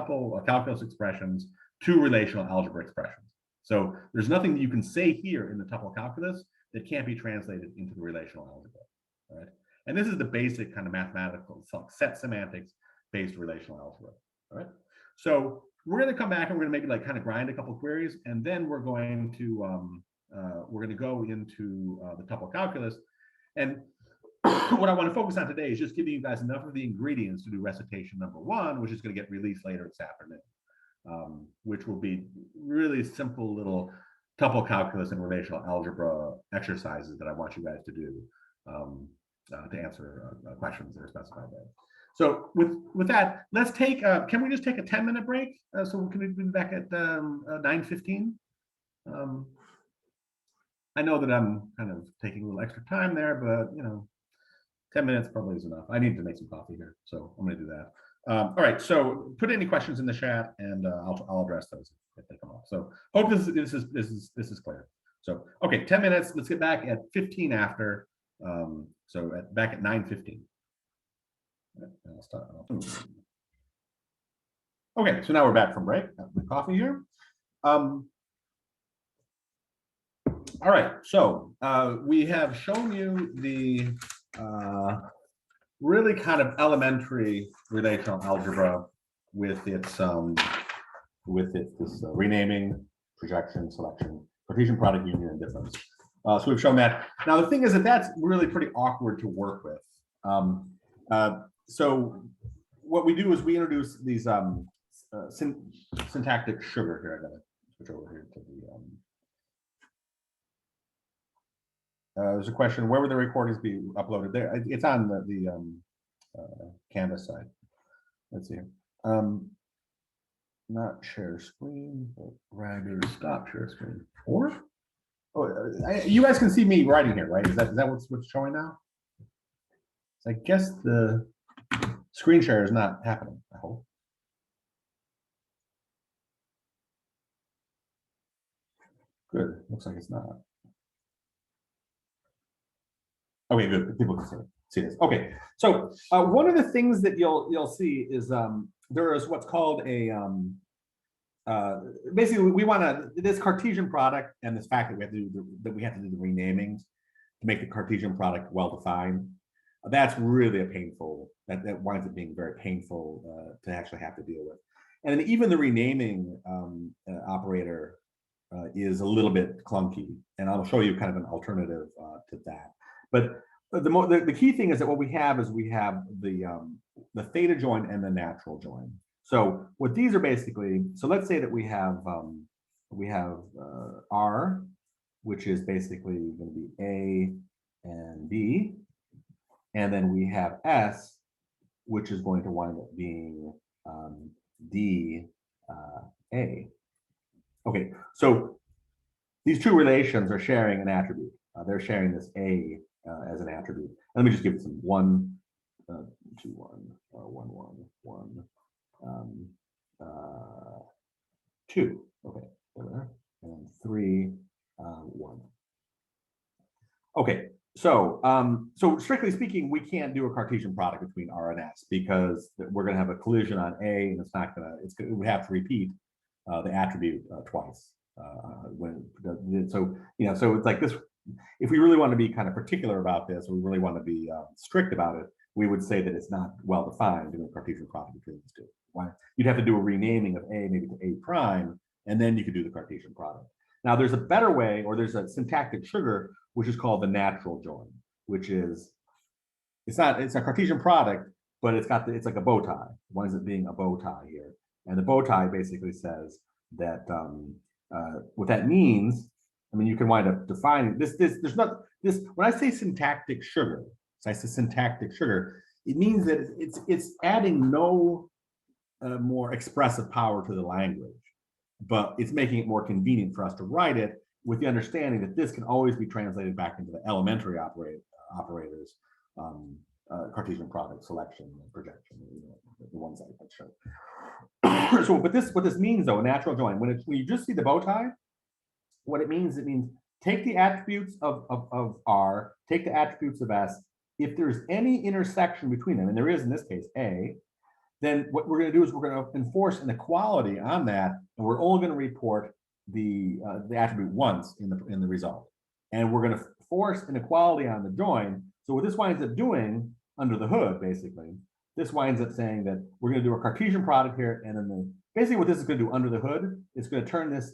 A: calculus expressions to relational algebra expressions. So there's nothing that you can say here in the tuple calculus that can't be translated into the relational algebra, right? And this is the basic kind of mathematical set semantics based relational algebra. All right. So we're going to come back and we're going to maybe like kind of grind a couple queries, and then we're going to go into the tuple calculus. And what I want to focus on today is just giving you guys enough of the ingredients to do recitation number 1, which is going to get released later this afternoon, which will be really simple little tuple calculus and relational algebra exercises that I want you guys to do. To answer questions that are specified there. So with that, let's take, can we just take a 10-minute break? So we can be back at 9:15? I know that I'm kind of taking a little extra time there, but 10 minutes probably is enough. I need to make some coffee here, so I'm gonna do that. All right, so put any questions in the chat and I'll address those if they come up. So hope this is clear. So, okay, 10 minutes, let's get back at 15 after. So back at 9:15. I'll start. Okay, so now we're back from break. Got my coffee here. All right, so we have shown you the really kind of elementary relational algebra with its renaming, projection, selection, Cartesian product, union, and difference. So we've shown that. Now the thing is that that's really pretty awkward to work with. So what we do is we introduce these syntactic sugar here. I gotta switch over here to the. There's a question: where would the recordings be uploaded? There, it's on the Canvas side. Let's see. Not share screen, but rather stop share screen. Or. Oh, you guys can see me writing here, right? Is that what's showing now? So I guess the screen share is not happening, I hope. Good. Looks like it's not. Okay, good. People can see this. Okay. So one of the things that you'll see is there is what's called a basically we want to this Cartesian product and this fact that we have to do the renamings to make the Cartesian product well defined. That's really a painful that winds up being very painful to actually have to deal with. And even the renaming operator is a little bit clunky, and I'll show you kind of an alternative to that. But the key thing is that what we have is we have the theta join and the natural join. So what these are basically, so let's say that we have R, which is basically going to be A and B, and then we have S, which is going to wind up being D, A. Okay, so these two relations are sharing an attribute. They're sharing this A as an attribute. Let me just give it some 1, 2, 1, 1, 1, 1. 2. Okay,
B: and 3, 1. Okay, so so strictly speaking, we can't do a Cartesian product between R and S because we're going to have a collision on A, and it's not going to. It would have to repeat the attribute twice. So so it's like this. If we really want to be kind of particular about this, or we really want to be strict about it, we would say that it's not well defined in a Cartesian product between these two. Why? You'd have to do a renaming of A maybe to A prime, and then you could do the Cartesian product. Now, there's a better way, or there's a syntactic sugar, which is called the natural join, which is it's a Cartesian product, but it's like a bow tie. One is it being a bow tie here, and the bow tie basically says that what that means. I mean, you can wind up defining this. There's not this. When I say syntactic sugar, so I say syntactic sugar, it means that it's adding no more expressive power to the language, but it's making it more convenient for us to write it with the understanding that this can always be translated back into the elementary operators, Cartesian product, selection, and projection, the ones I showed. So, what this means though, a natural join, when you just see the bow tie, what it means take the attributes of R, take the attributes of S. If there's any intersection between them, and there is in this case A, then what we're going to do is we're going to enforce an equality on that, and we're only going to report the attribute once in the result, and we're going to force an equality on the join. So what this winds up doing under the hood, basically, this winds up saying that we're going to do a Cartesian product here, and then basically what this is going to do under the hood, it's going to turn this.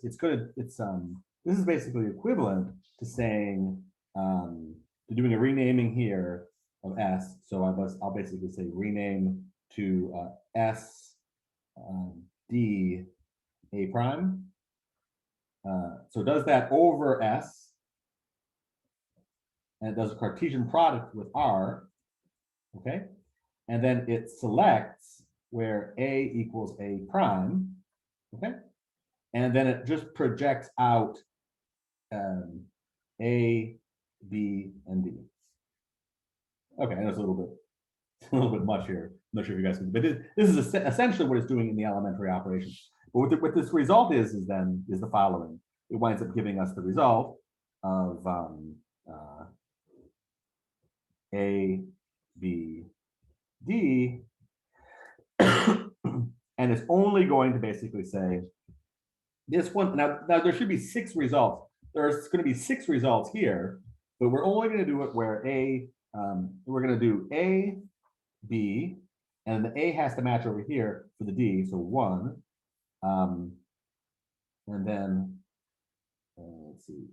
B: This is basically equivalent to saying to doing a renaming here of S. So I'll basically say rename to S D A prime. So it does that over S, and it does a Cartesian product with R, okay? And then it selects where A equals A prime, okay? And then it just projects out A, B, and D. Okay, that's a little bit much here. I'm not sure if you guys can, but this is essentially what it's doing in the elementary operation. But what this result is the following. It winds up giving us the result of A, B, D, and it's only going to basically say this one. Now there should be 6 results. There's going to be 6 results here, but we're only going to do it where we're going to do A, B, and the A has to match over here for the D, so 1. And then let's see,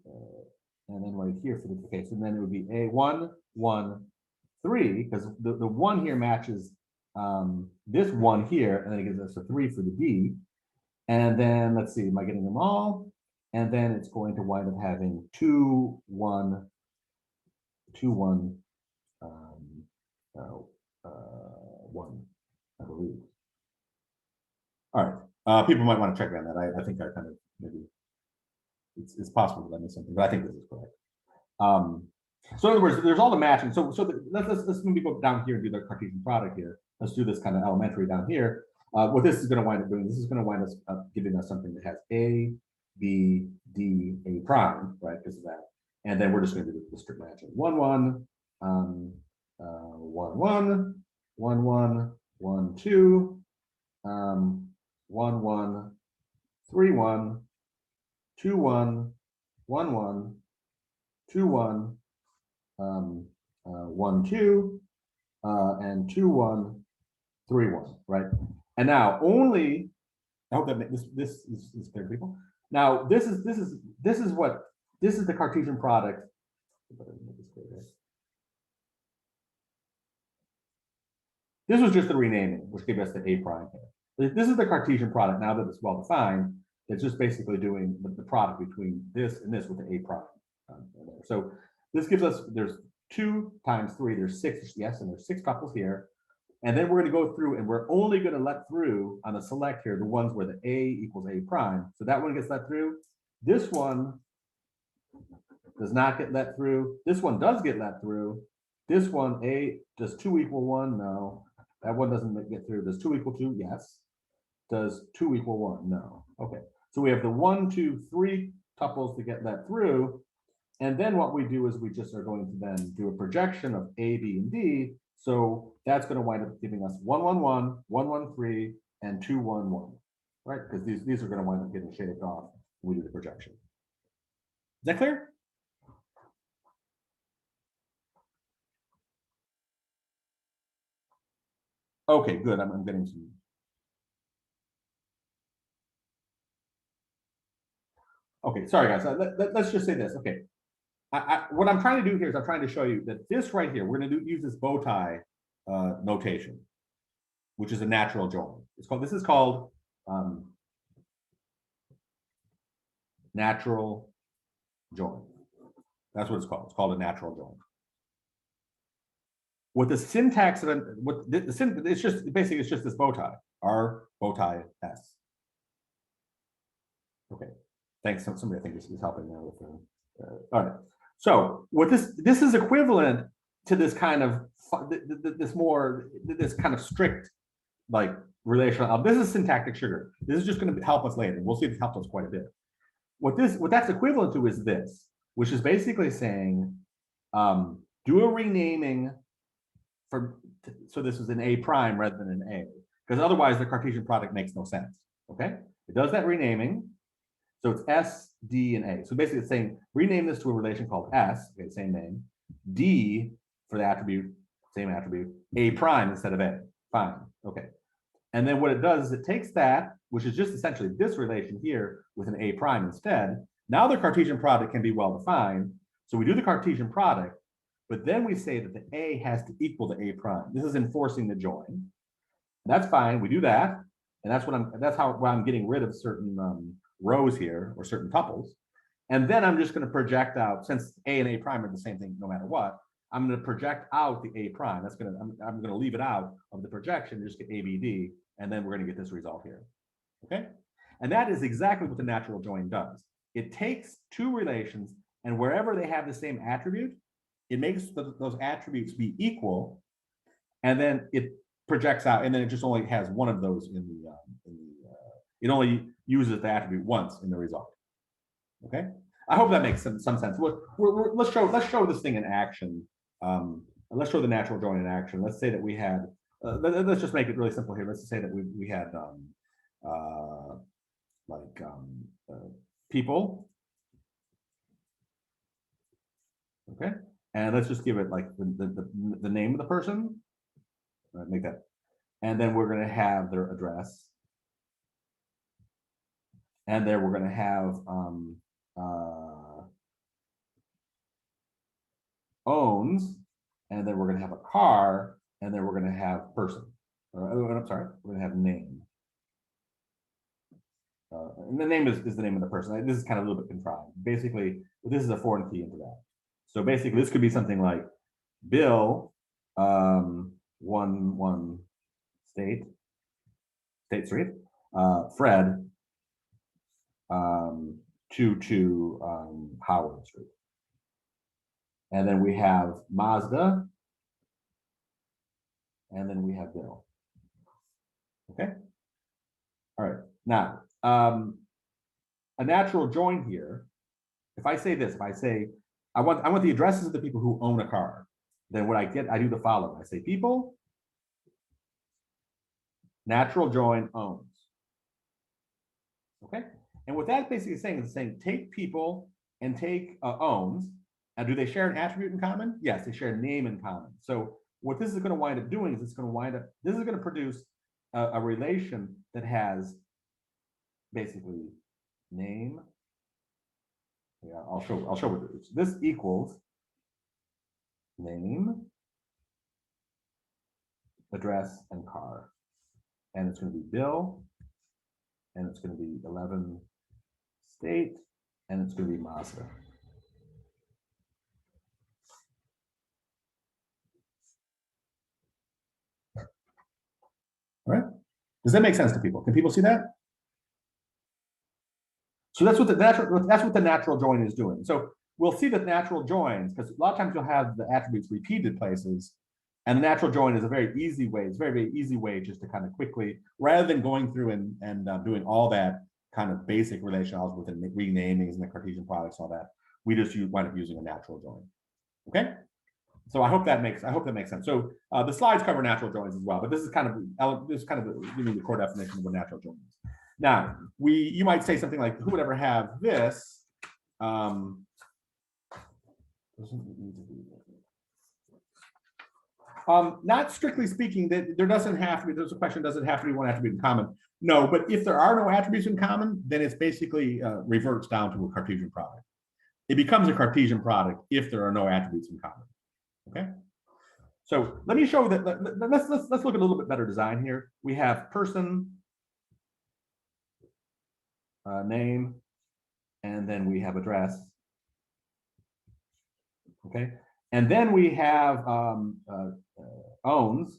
B: and then right here for the okay, so then it would be A1, 1, 3, because the 1 here matches this 1 here, and then it gives us a 3 for the D. And then let's see, am I getting them all? And then it's going to wind up having 2, 1, 2, 1, 1, I believe. All right, people might want to check on that. I think I kind of maybe it's possible that I missed something, but I think this is correct. So in other words, there's all the matching. So let's maybe go down here and do the Cartesian product here. Let's do this kind of elementary down here. What this is going to wind up doing, this is going to wind up giving us something that has A, B, D, A prime, right? Because of that. And then we're just going to do the strict matching. 1, 1, 1, 1, 1, 1, 1, 2, 1, 1, 3, 1, 2, 1, 1, 1, 2, 1, 1, 2, and 2, 1, 3, 1, right? And now only, I hope that this is clear to people. Now this is the Cartesian product. This was just the renaming, which gave us the A prime here. This is the Cartesian product now that it's well defined. It's just basically doing the product between this and this with the A prime. So this gives us, there's 2 times 3, there's 6, yes, and there's 6 couples here. And then we're going to go through and we're only going to let through on the select here, the ones where the A equals A prime. So that one gets let through. This one does not get let through. This one does get let through. This one, A, does 2 equal 1? No. That one doesn't get through. Does 2 equal 2? Yes. Does 2 equal 1? No. Okay. So we have the 1, 2, 3 tuples to get that through. And then what we do is we just are going to then do a projection of A, B, and D. So that's going to wind up giving us 1, 1, 1, 1, 1, 3, and 2, 1, 1, right? Because these are going to wind up getting shaved off when we do the projection. Is that clear? Okay, good. I'm getting some. Okay, sorry guys. Let's just say this. Okay, what I'm trying to do here is I'm trying to show you that this right here, we're going to use this bow tie notation, which is a natural join. This is called natural join. That's what it's called. It's called a natural join. What the syntax of it's just basically it's just this bow tie, R bow tie S. Okay, thanks. Somebody I think is helping there with all right. So what this is equivalent to this kind of this kind of strict like relational. This is syntactic sugar. This is just going to help us later. We'll see if it helps us quite a bit. What that's equivalent to is this, which is basically saying do a renaming so this is an A prime rather than an A, because otherwise the Cartesian product makes no sense. Okay, it does that renaming. So it's S, D, and A. So basically it's saying rename this to a relation called S, okay, same name, D for the attribute, same attribute, A prime instead of A. Fine. Okay. And then what it does is it takes that, which is just essentially this relation here with an A prime instead. Now the Cartesian product can be well defined. So we do the Cartesian product, but then we say that the A has to equal the A prime. This is enforcing the join. That's fine. We do that. And that's how I'm getting rid of certain rows here or certain tuples. And then I'm just going to project out, since A and A prime are the same thing no matter what, I'm going to project out the A prime. I'm going to leave it out of the projection, just get ABD, and then we're going to get this result here. Okay? And that is exactly what the natural join does. It takes two relations, and wherever they have the same attribute, it makes those attributes be equal, and then it projects out, and then it just only has one of those it only uses the attribute once in the result. Okay, I hope that makes some sense. Let's show this thing in action. Let's show the natural join in action. Let's say that we had. Let's just make it really simple here. Let's just say that we had people. Okay, and let's just give it like the name of the person. Make that, and then we're going to have their address, and then we're going to have owns, and then we're going to have a car, and then we're going to have person. I'm sorry, we're going to have name. And the name is the name of the person. This is kind of a little bit contrived. Basically, this is a foreign key into that. So basically, this could be something like Bill, 1 State Street, Fred, 2 Howard Street. And then we have Mazda, and then we have Bill. Okay. All right. Now, a natural join here. If I say this, if I say I want the addresses of the people who own a car, then what I get, I do the following. I say people, natural join owns. Okay. And what that basically is saying take people and take owns. And do they share an attribute in common? Yes, they share a name in common. So what this is going to wind up doing is this is going to produce a relation that has basically name. Yeah, I'll show what it is. This equals name, address, and car. And it's going to be Bill, and it's going to be 11 State, and it's going to be Mazda. All right. Does that make sense to people? Can people see that? So that's what the natural join is doing. So we'll see that natural joins, because a lot of times you'll have the attributes repeated places, and the natural join is a very easy way. It's a very, very easy way just to kind of quickly, rather than going through and doing all that kind of basic relational algebra with the renamings and the Cartesian products, all that. We just wind up using a natural join. Okay. So I hope that makes sense. So the slides cover natural joins as well, but this is kind of giving the core definition of what natural join is. Now, you might say something like, who would ever have this? Not strictly speaking, that there doesn't have to be, there's a question, does it have to be one attribute in common? No, but if there are no attributes in common, then it's basically reverts down to a Cartesian product. It becomes a Cartesian product if there are no attributes in common. Okay. So let me show that. Let's look at a little bit better design here. We have person, name, and then we have address. Okay, and then we have owns,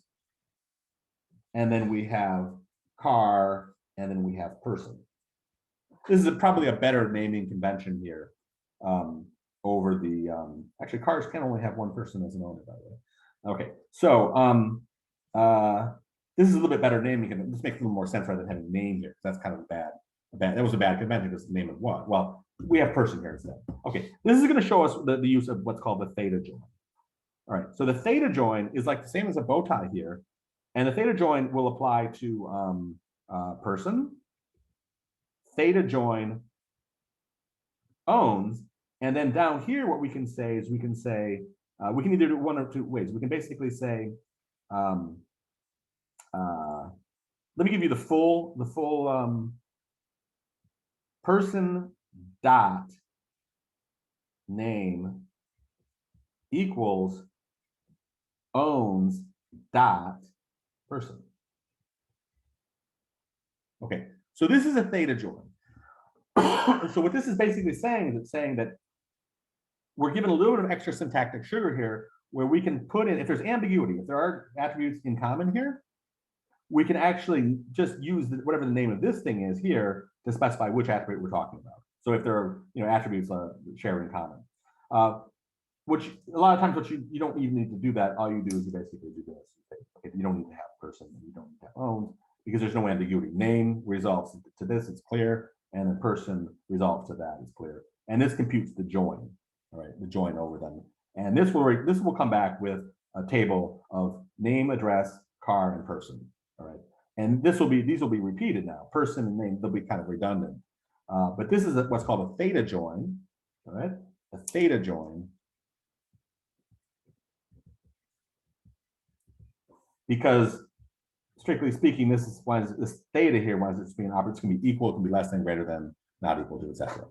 B: and then we have car, and then we have person. This is probably a better naming convention here over the actually cars can only have one person as an owner, by the way. Okay, so this is a little bit better naming, and this makes a little more sense rather than having name here. That's kind of that was a bad convention because the name of what? Well, we have person here instead. Okay, this is going to show us the use of what's called the theta join. All right, so the theta join is like the same as a bow tie here, and the theta join will apply to person, theta join owns, and then down here what we can say is we can either do one or two ways. We can basically say, let me give you the full person dot name equals owns dot person. Okay, so this is a theta join. So what this is basically saying is it's saying that we're given a little bit of extra syntactic sugar here where we can put in, if there's ambiguity, if there are attributes in common here, we can actually just use whatever the name of this thing is here to specify which attribute we're talking about. So if there are attributes shared in common, which a lot of times what you don't even need to do that. All you do is you basically do this. Okay, you don't need to have person, you don't need to have owns because there's no ambiguity. Name resolves to this, it's clear, and the person resolves to that, it's clear. And this computes the join, all right, the join over them. And this will come back with a table of name, address, car, and person. All right, and these will be repeated now. Person and name, they'll be kind of redundant. But this is what's called a theta join. All right, a theta join, because strictly speaking, this theta here, why is it being operated? It's going to be equal, it can be less than, greater than, not equal to, etc.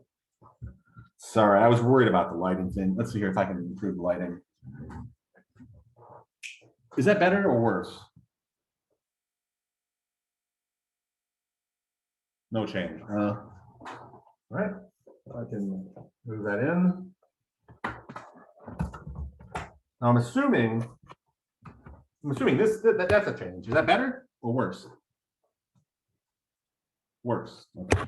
B: Sorry, I was worried about the lighting thing. Let's see here if I can improve the lighting. Is that better or worse? No change. All right, I can move that in. Now I'm assuming that's a change. Is that better or worse? Worse. Okay.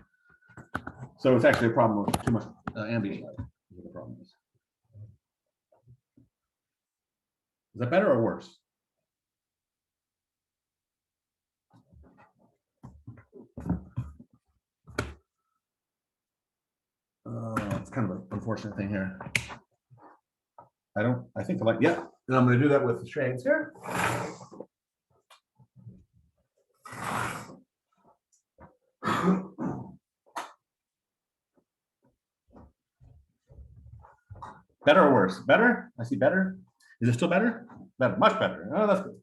B: So it's actually a problem with too much ambient light. Is what the problem is. Is that better or worse? It's kind of an unfortunate thing here. I think the light, yeah. And I'm going to do that with the shades here. Better or worse? Better? I see better. Is it still better? Better, much better. Oh, that's good.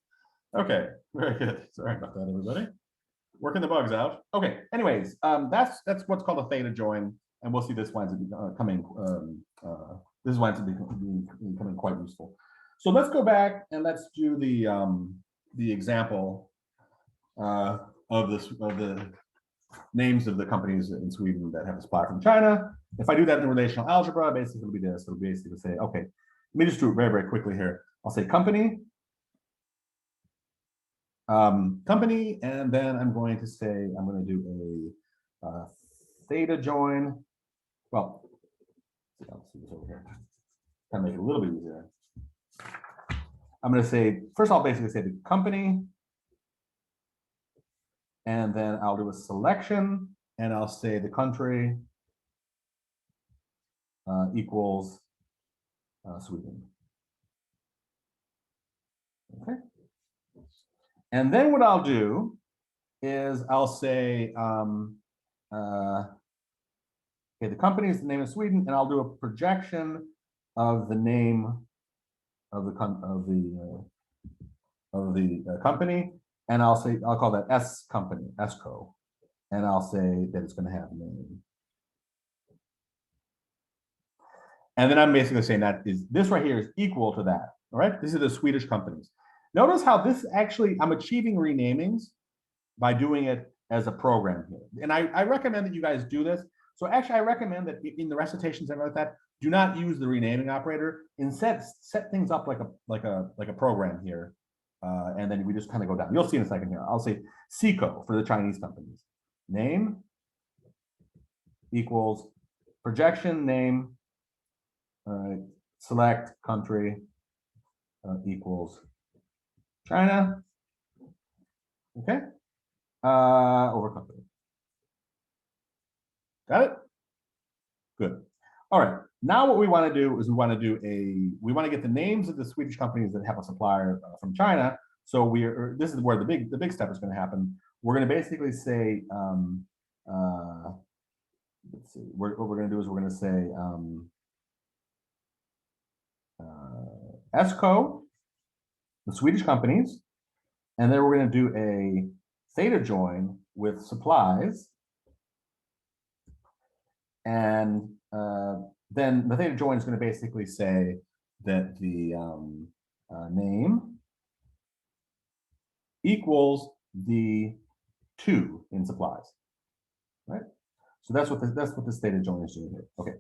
B: Okay, very good. Sorry about that, everybody. Working the bugs out. Okay, anyways, that's what's called a theta join, and we'll see this winds up becoming becoming quite useful. So let's go back and let's do the example of the names of the companies in Sweden that have a supply from China. If I do that in relational algebra, basically it'll be this. It'll basically say, okay, let me just do it very, very quickly here. I'll say company, and then I'm going to say, I'm going to do a theta join. Well, let's see this over here. Kind of make it a little bit easier. I'm going to say, first I'll basically say the company, and then I'll do a selection and I'll say the country equals Sweden. Okay. And then what I'll do is I'll say, okay, the company is the name of Sweden, and I'll do a projection of the name of the company, and I'll say I'll call that S company, Esco, and I'll say that it's going to have a name. And then I'm basically saying that is this right here is equal to that. All right, these are the Swedish companies. Notice how this actually I'm achieving renamings by doing it as a program here. And I recommend that you guys do this. So actually, I recommend that in the recitations and like that, do not use the renaming operator. Instead, set things up like a program here, and then we just kind of go down. You'll see in a second here. I'll say CICO for the Chinese companies. Name equals projection name. All right. Select country equals China. Okay. Over company. Got it? Good. All right. Now what we want to do is we want to get the names of the Swedish companies that have a supplier from China. So this is where the big step is going to happen. We're going to basically say, let's see, what we're going to do is we're going to say ESCO, the Swedish companies, and then we're going to do a theta join with supplies. And then the theta join is going to basically say that the name equals the 2 in supplies, right? So that's what this theta join is doing here. Okay,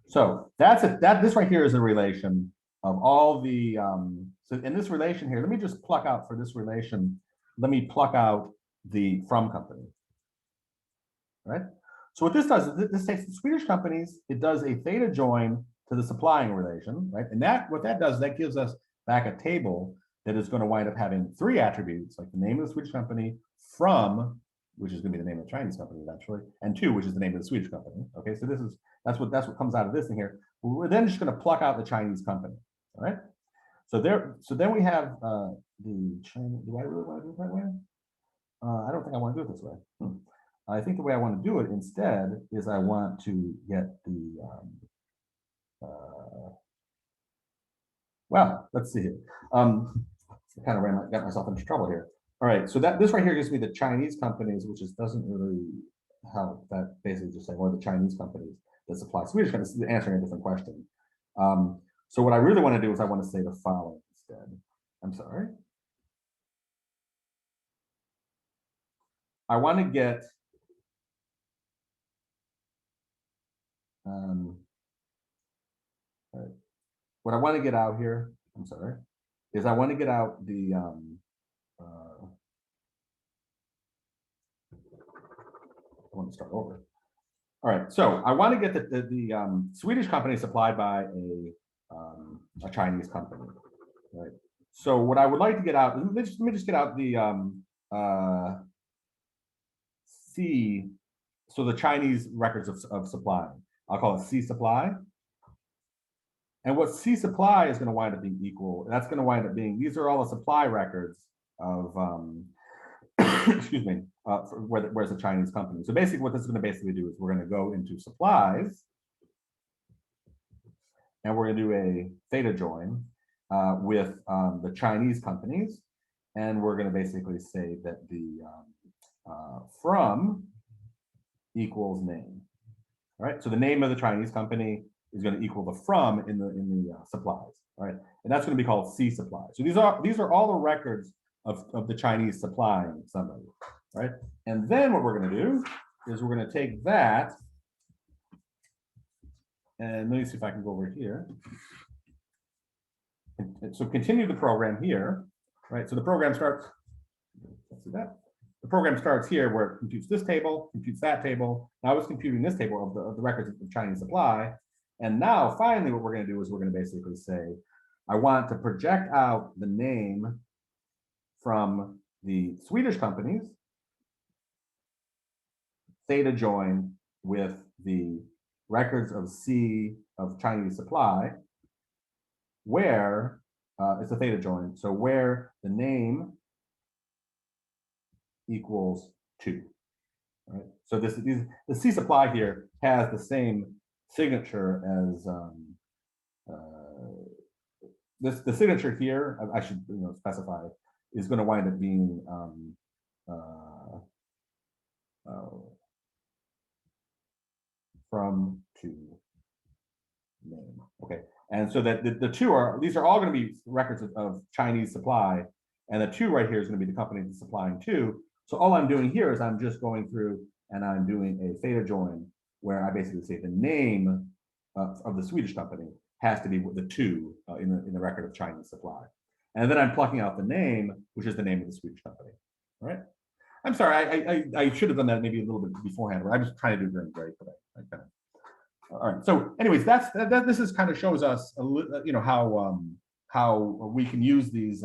B: so that's it. This right here is a relation of all the so in this relation here. Let me just pluck out for this relation. Let me pluck out the from company, right? So what this does is this takes the Swedish companies, it does a theta join to the supplying relation, right? And what that does, that gives us back a table that is going to wind up having 3 attributes, like the name of the Swedish company, from, which is going to be the name of the Chinese company eventually, and 2, which is the name of the Swedish company. Okay, so that's what comes out of this thing here. We're then just going to pluck out the Chinese company, all right? So then we have the Chinese. Do I really want to do it that way? I don't think I want to do it this way. I think the way I want to do it instead is I want to get the, well, let's see here. I kind of got myself into trouble here. All right, so this right here gives me the Chinese companies, which doesn't really help. That basically just saying, well, the Chinese companies that supply Swedish companies, answering a different question. So what I really want to do is I want to say the following instead. I'm sorry. I want to get right. What I want to get out here, I'm sorry, is I want to get out the I want to start over. All right, so I want to get the Swedish company supplied by a Chinese company, right? So what I would like to get out, let me just get out the C, so the Chinese records of supply. I'll call it C supply. And what C supply is going to wind up being equal, that's going to wind up being, these are all the supply records of, excuse me, where's the Chinese company. So basically what this is going to basically do is we're going to go into supplies and we're going to do a theta join with the Chinese companies. And we're going to basically say that the from equals name. All right, so the name of the Chinese company is going to equal the from in the supplies. All right, and that's going to be called C supply. So these are all the records of the Chinese supplying somebody, right? And then what we're going to do is we're going to take that, and let me see if I can go over here. And so continue the program here, right? So the program starts. Let's see that. The program starts here where it computes this table, computes that table. Now it's computing this table of the records of the Chinese supply. And now finally what we're going to do is we're going to basically say, I want to project out the name from the Swedish companies theta join with the records of C of Chinese supply, where it's a theta join, so where the name equals 2. Right? So the C supply here has the same signature as the signature here. I should specify is going to wind up being from to name. Okay, and so that the two are these are all going to be records of Chinese supply, and the 2 right here is going to be the company that's supplying to. So all I'm doing here is I'm just going through and I'm doing a theta join where I basically say the name of the Swedish company has to be the 2 in the record of Chinese supply. And then I'm plucking out the name, which is the name of the Swedish company. All right. I'm sorry, I should have done that maybe a little bit beforehand, but I was trying to do very great, but I kind of. All right. So, anyways, this is kind of shows us, how we can use these,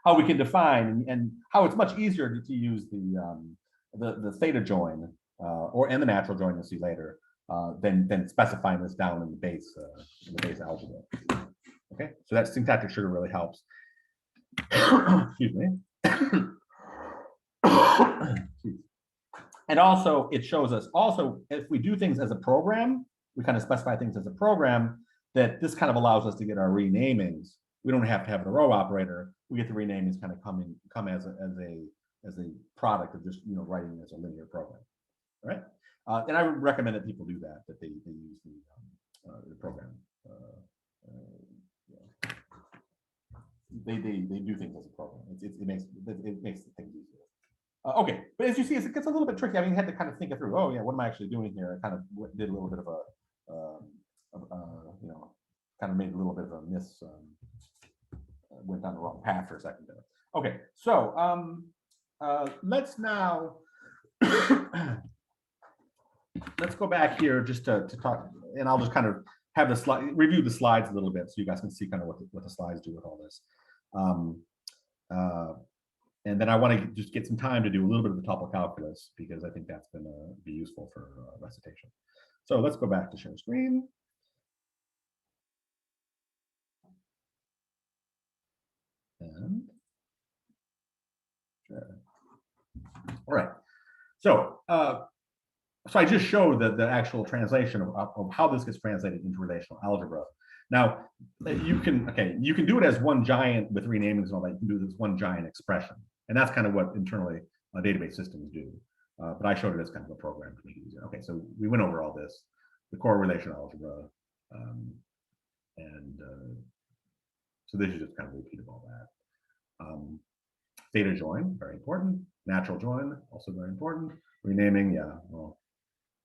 B: how we can define, and how it's much easier to use the theta join and the natural join you'll see later than specifying this down in the base algebra. Okay, so that syntactic sugar really helps. Excuse me. And also, it shows us also if we do things as a program, we kind of specify things as a program, that this kind of allows us to get our renamings. We don't have to have a row operator. We get the renamings kind of come as a product of just writing as a linear program, right? And I would recommend that people do that they use the program. They do things as a program. It makes things easier. Okay, but as you see, it gets a little bit tricky. I mean, you had to kind of think it through. Oh yeah, what am I actually doing here? I kind of did a little bit of kind of made a little bit of a miss. Went down the wrong path for a second there. Okay, so let's now let's go back here just to talk, and I'll just kind of have the slide review the slides a little bit so you guys can see kind of what the slides do with all this. And then I want to just get some time to do a little bit of the tuple calculus because I think that's going to be useful for recitation. So let's go back to share screen. And sure. All right. So so I just showed the actual translation of how this gets translated into relational algebra. Now you can do it as one giant with renamings and all that. You can do this one giant expression, and that's kind of what internally database systems do. But I showed it as kind of a program to make it easier. Okay, so we went over all this, the core relational algebra, and so this is just kind of a repeat of all that. Theta join, very important. Natural join, also very important. Renaming, yeah, well.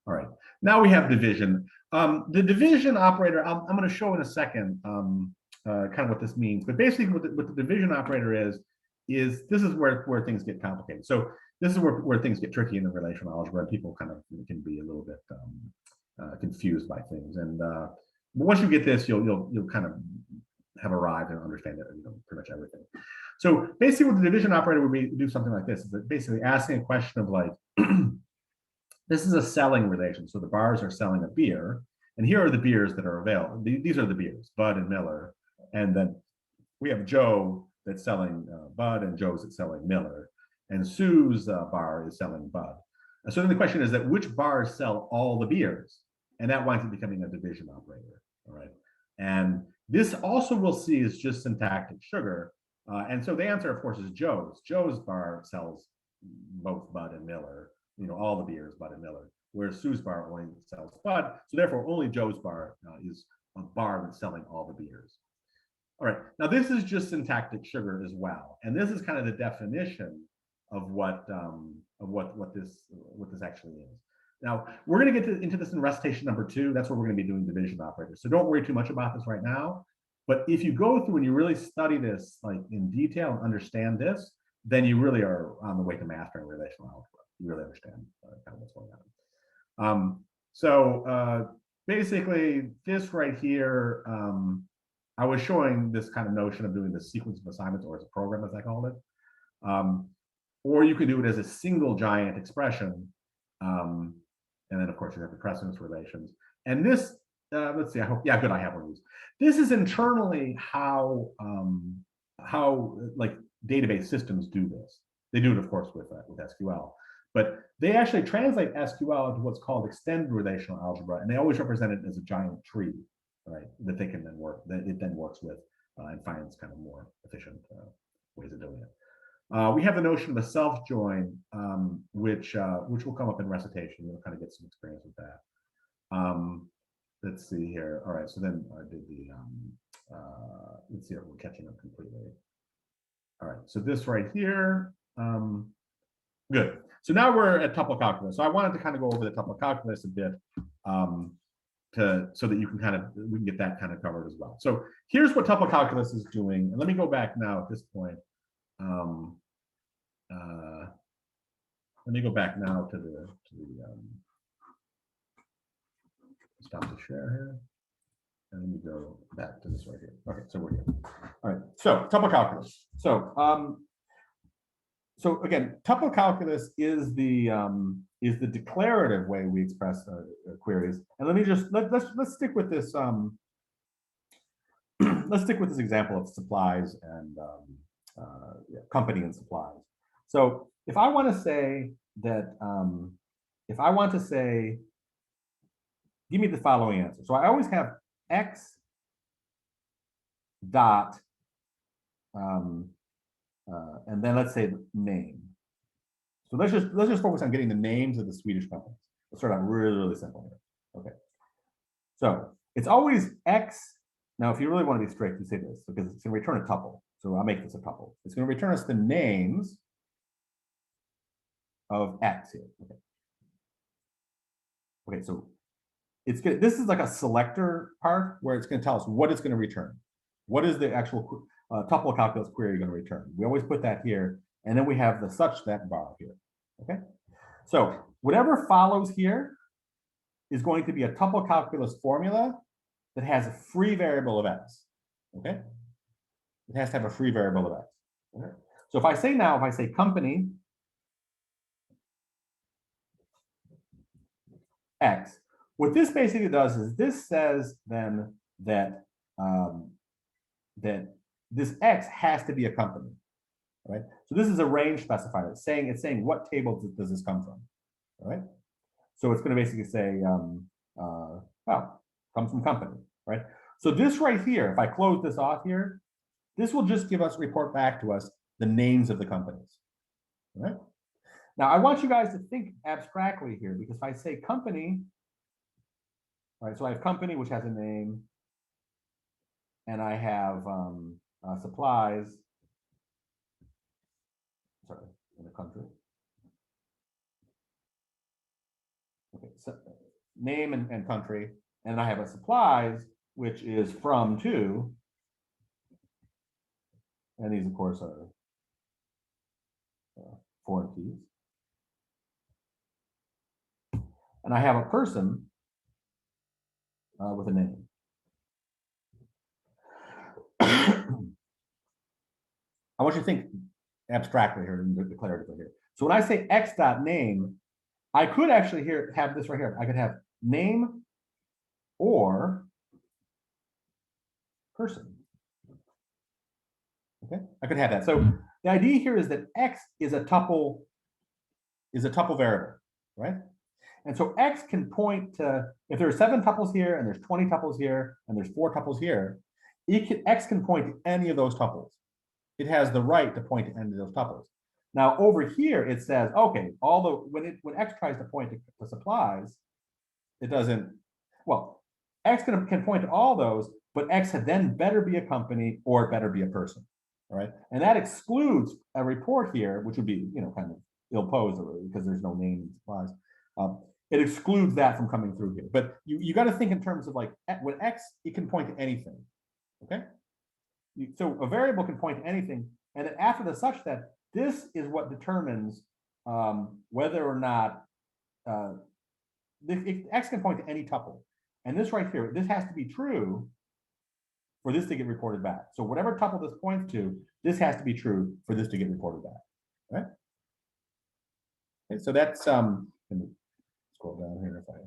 B: All right, now we have division. The division operator, I'm going to show in a second kind of what this means. But basically what the division operator is this is where things get complicated. So this is where things get tricky in the relational algebra, and people kind of can be a little bit confused by things. And once you get this, you'll kind of have arrived and understand it, pretty much everything. So basically what the division operator would be do something like this, is that basically asking a question of like, this is a selling relation. So the bars are selling a beer, and here are the beers that are available. These are the beers, Bud and Miller. And then we have Joe that's selling Bud, and Joe's that's selling Miller. And Sue's bar is selling Bud. And so then the question is that which bars sell all the beers? And that winds up becoming a division operator, all right? And this also we'll see is just syntactic sugar. And so the answer, of course, is Joe's. Joe's bar sells both Bud and Miller. All the beers, Bud and Miller, whereas Sue's bar only sells Bud. So therefore, only Joe's bar is a bar that's selling all the beers. All right, now this is just syntactic sugar as well, and this is kind of the definition of what this actually is. Now we're going to get into this in recitation number 2. That's where we're going to be doing division operators. So don't worry too much about this right now. But if you go through and you really study this like in detail and understand this, then you really are on the way to mastering relational algebra. You really understand kind of what's going on. So basically, this right here, I was showing this kind of notion of doing the sequence of assignments, or as a program, as I called it. Or you could do it as a single giant expression
A: And then of course you have the precedence relations. And this, let's see, I hope, yeah, good, I have one of these. This is internally how like database systems do this. They do it, of course, with SQL, but they actually translate SQL into what's called extended relational algebra, and they always represent it as a giant tree, right? That they can then work, that it then works with and finds kind of more efficient ways of doing it. We have the notion of a self-join, which will come up in recitation. You'll kind of get some experience with that. Let's see here. All right, so then I did the, let's see if we're catching up completely. All right, so this right here, good. So now we're at tuple calculus. So I wanted to kind of go over the tuple calculus a bit so that you can kind of, we can get that kind of covered as well. So here's what tuple calculus is doing. And let me go back now at this point. Let me go back now to the stop the share here. And let me go back to this right here. Okay, so we're here. All right, so tuple calculus. So again, tuple calculus is the declarative way we express queries. And let me just let's stick with this. Let's stick with this example of supplies and yeah, company and supplies. So if I want to say that, if I want to say, give me the following answer. So I always have X dot, and then let's say the name. So let's just focus on getting the names of the Swedish companies. Let's start out really simple here. Okay. So it's always X. Now, if you really want to be strict, you say this because it's going to return a tuple. So I'll make this a tuple. It's going to return us the names of X here. Okay. Okay, so it's good. This is like a selector part where it's going to tell us what it's going to return. What is the actual tuple calculus query going to return? We always put that here, and then we have the such that bar here. Okay, so whatever follows here is going to be a tuple calculus formula that has a free variable of X. Okay, it has to have a free variable of X. Okay. So if I say company X, what this basically does is this says then that that this X has to be a company, right? So this is a range specifier. It's saying what table does this come from, all right? So it's going to basically say, well, comes from company, right? So this right here, if I close this off here, this will just report back to us the names of the companies, all right? Now I want you guys to think abstractly here, because if I say company, all right, so I have company, which has a name, and I have supplies, sorry, in the country. Okay, so name and country, and I have a supplies, which is from to, and these of course are foreign keys. And I have a person with a name. I want you to think abstractly here and declaratively here. So when I say X dot name, I could actually have this right here. I could have name or person. Okay, I could have that. So the idea here is that X is a tuple variable, right? And so X can point to, if there are 7 tuples here and there's 20 tuples here and there's 4 tuples here, X can point to any of those tuples. It has the right to point to any of those tuples. Now over here it says, okay, although when X tries to point to supplies, it doesn't. Well, X can point to all those, but X then better be a company or it better be a person. All right, and that excludes a report here, which would be kind of ill-posed because there's no name in supplies. It excludes that from coming through here. But you got to think in terms of like with X, it can point to anything. Okay, so a variable can point to anything, and then after the such that, this is what determines whether or not X can point to any tuple. And this right here, this has to be true for this to get reported back. So whatever tuple this points to, this has to be true for this to get reported back. Right? Okay, so that's
B: scroll down here if I.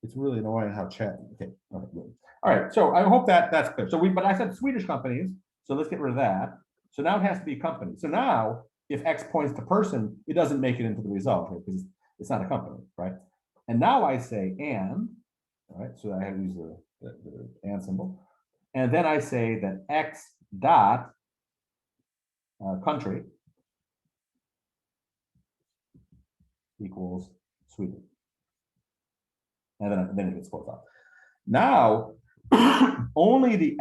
B: It's really annoying how chat. Okay. Okay. Good. All right. So I hope that that's clear. So but I said Swedish companies. So let's get rid of that. So now it has to be a company. So now if X points to person, it doesn't make it into the result, right? Because it's not a company, right? And now I say and, all right? So I have to use the and symbol. And then I say that X dot country equals Sweden. And then it gets closed off. Now, only it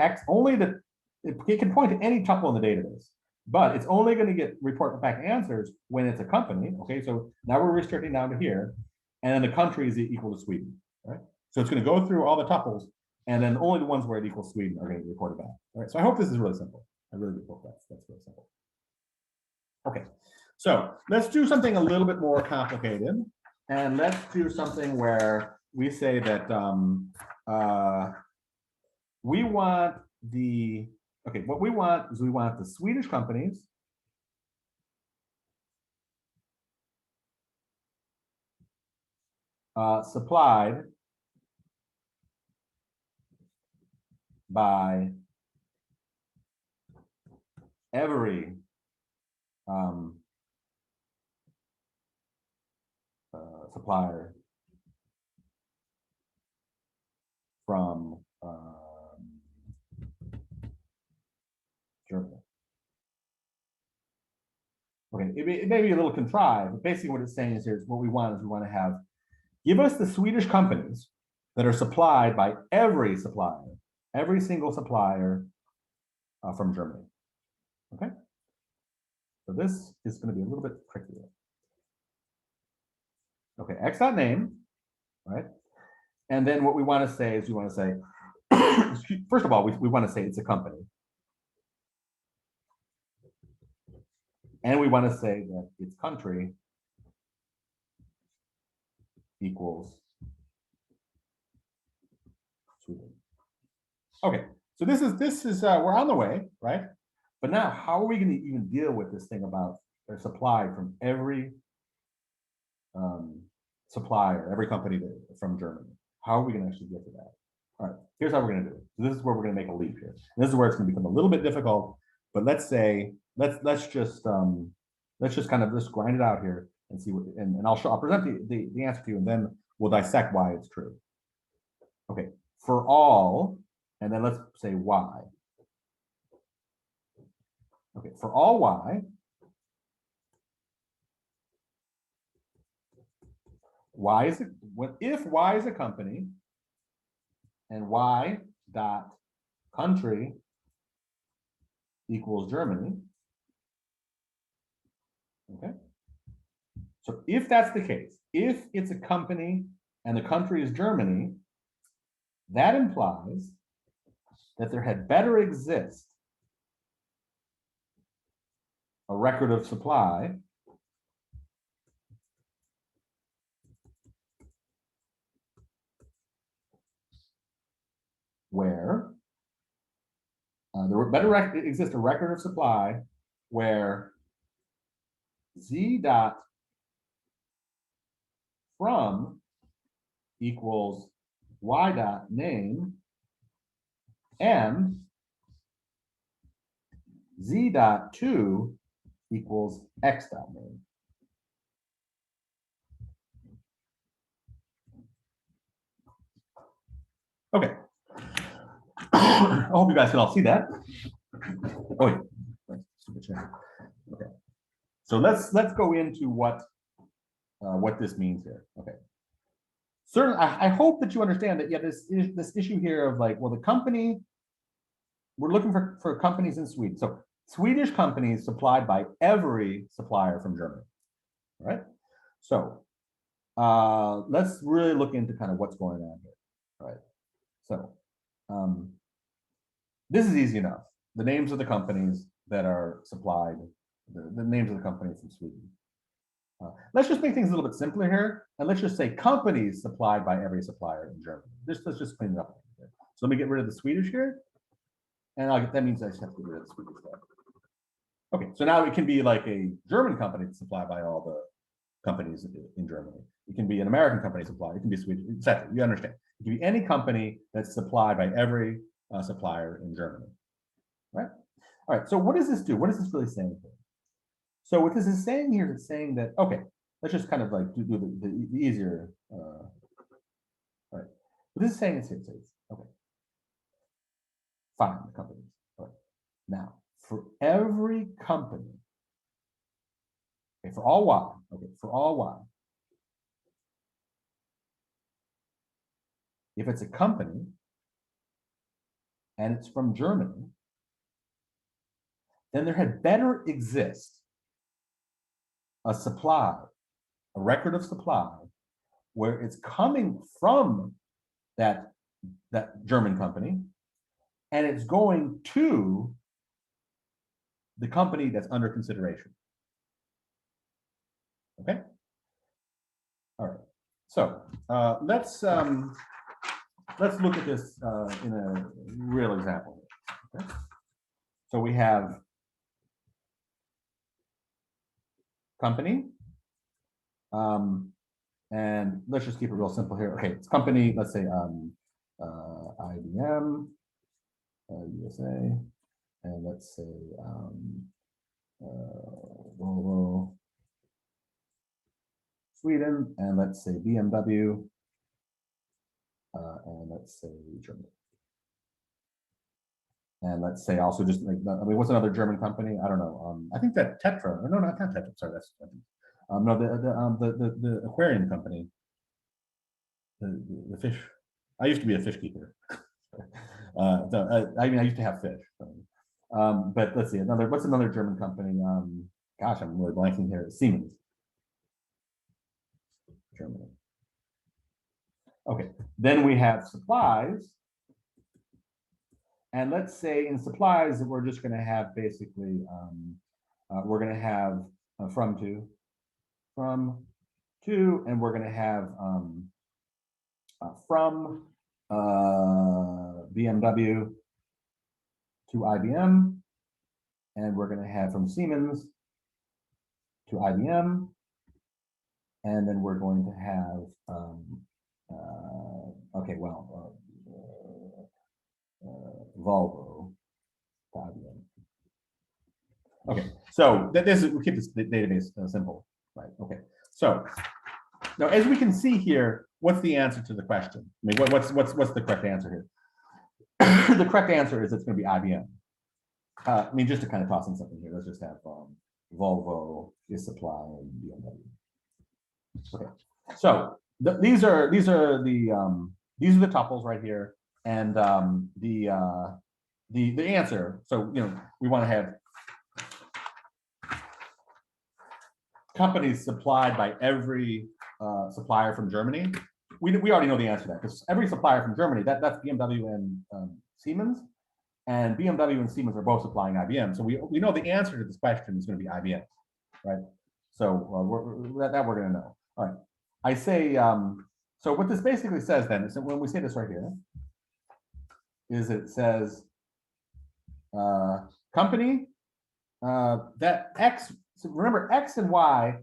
B: can point to any tuple in the database, but it's only going to get report back answers when it's a company. Okay, so now we're restricting down to here, and then the country is equal to Sweden, right? So it's going to go through all the tuples, and then only the ones where it equals Sweden are going to be reported back. All right, so I hope this is really simple. I really do hope that's really simple. Okay, so let's do something a little bit more complicated, and let's do something where we say that we want what we want is we want the Swedish companies supplied by every supplier from Germany. Okay, it may be a little contrived, but basically what it's saying is what we want is we want to have, give us the Swedish companies that are supplied by every supplier, every single supplier from Germany. Okay, so this is going to be a little bit trickier. Okay, x.name, right? And then what we want to say is we want to say, first of all, we want to say it's a company. And we want to say that its country equals Sweden. Okay, so this is we're on the way, right? But now, how are we going to even deal with this thing about their supply from every supplier, every company from Germany? How are we going to actually get to that? All right, here's how we're going to do it. So this is where we're going to make a leap here. And this is where it's going to become a little bit difficult. But let's say let's just kind of just grind it out here and see what. And I'll present the answer to you, and then we'll dissect why it's true. Okay, for all, and then let's say y. Okay, for all y, if y is a company, and y dot country equals Germany. Okay. So if that's the case, if it's a company and the country is Germany, that implies that there had better exist a record of supply where there would better exist a record of supply where z dot from equals y dot name and z dot to equals x dot name. Okay. I hope you guys can all see that. Oh, wait. Okay. So let's go into what this means here. Okay. Certainly, I hope that you understand that. Yeah, this issue here of like, well, the company, we're looking for companies in Sweden. So Swedish companies supplied by every supplier from Germany. All right. So let's really look into kind of what's going on here. All right. So this is easy enough. The names of the companies that are supplied, the names of the companies from Sweden. Let's just make things a little bit simpler here, and let's just say companies supplied by every supplier in Germany. Let's just clean it up. So let me get rid of the Swedish here, and that means I just have to get rid of the Swedish stuff. Okay, so now it can be like a German company supplied by all companies in Germany. It can be an American company supplier. It can be Swedish, etc. You understand? It can be any company that's supplied by every supplier in Germany, right? All right. So what does this do? What is this really saying here? So what this is saying here is saying that, okay, let's just kind of like do the easier. All right. What this is saying is here, okay, find the companies. All right. Now, for every company, okay, for all Y, okay, for all Y, if it's a company and it's from Germany, then there had better exist a supply, a record of supply, where it's coming from that German company, and it's going to the company that's under consideration. Okay. All right. So let's look at this in a real example. Okay. So we have company, and let's just keep it real simple here. Okay, it's company. Let's say IBM, USA, and let's say Volvo, Sweden, and let's say BMW, and let's say Germany. And let's say also just like, I mean, what's another German company? I don't know. I think that Tetra. No, not Tetra. Sorry, that's no, the aquarium company. The fish. I used to be a fish keeper. I mean, I used to have fish. But let's see, what's another German company? Gosh, I'm really blanking here. Siemens, Germany. Okay, then we have supplies. And let's say in supplies that we're just going to have basically, we're going to have from to, and we're going to have from BMW to IBM, and we're going to have from Siemens to IBM, and then we're going to have, okay, well, Volvo to IBM. Okay, so this is, we keep this database simple, right? Okay, so now as we can see here, what's the answer to the question? I mean, what's the correct answer here? The correct answer is it's going to be IBM. I mean, just to kind of toss in something here, let's just have Volvo is supplying BMW. Okay, so these are the tuples right here, and the answer. So we want to have companies supplied by every supplier from Germany. We already know the answer to that, because every supplier from Germany, that's BMW and Siemens, and BMW and Siemens are both supplying IBM. So we know the answer to this question is going to be IBM, right? So we're going to know. All right. I say, so what this basically says then is that when we say this right here, is it says company that X, so remember X and Y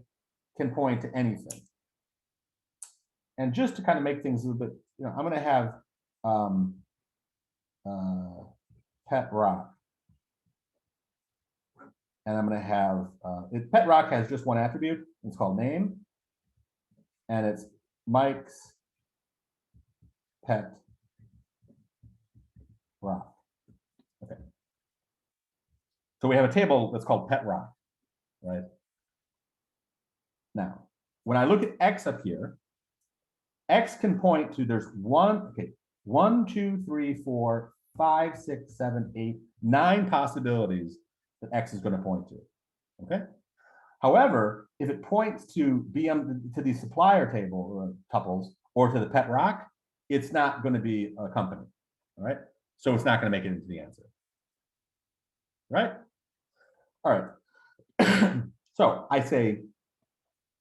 B: can point to anything. And just to kind of make things a little bit, I'm going to have Pet Rock. And I'm going to have, Pet Rock has just one attribute. It's called name. And it's Mike's Pet Rock. Okay. So we have a table that's called Pet Rock, right? Now, when I look at X up here, X can point to, there's 1, 2, 3, 4, 5, 6, 7, 8, 9 possibilities that X is going to point to. Okay. However, if it points to to the supplier table tuples or to the Pet Rock, it's not going to be a company. All right. So it's not going to make it into the answer. Right. All right. So I say,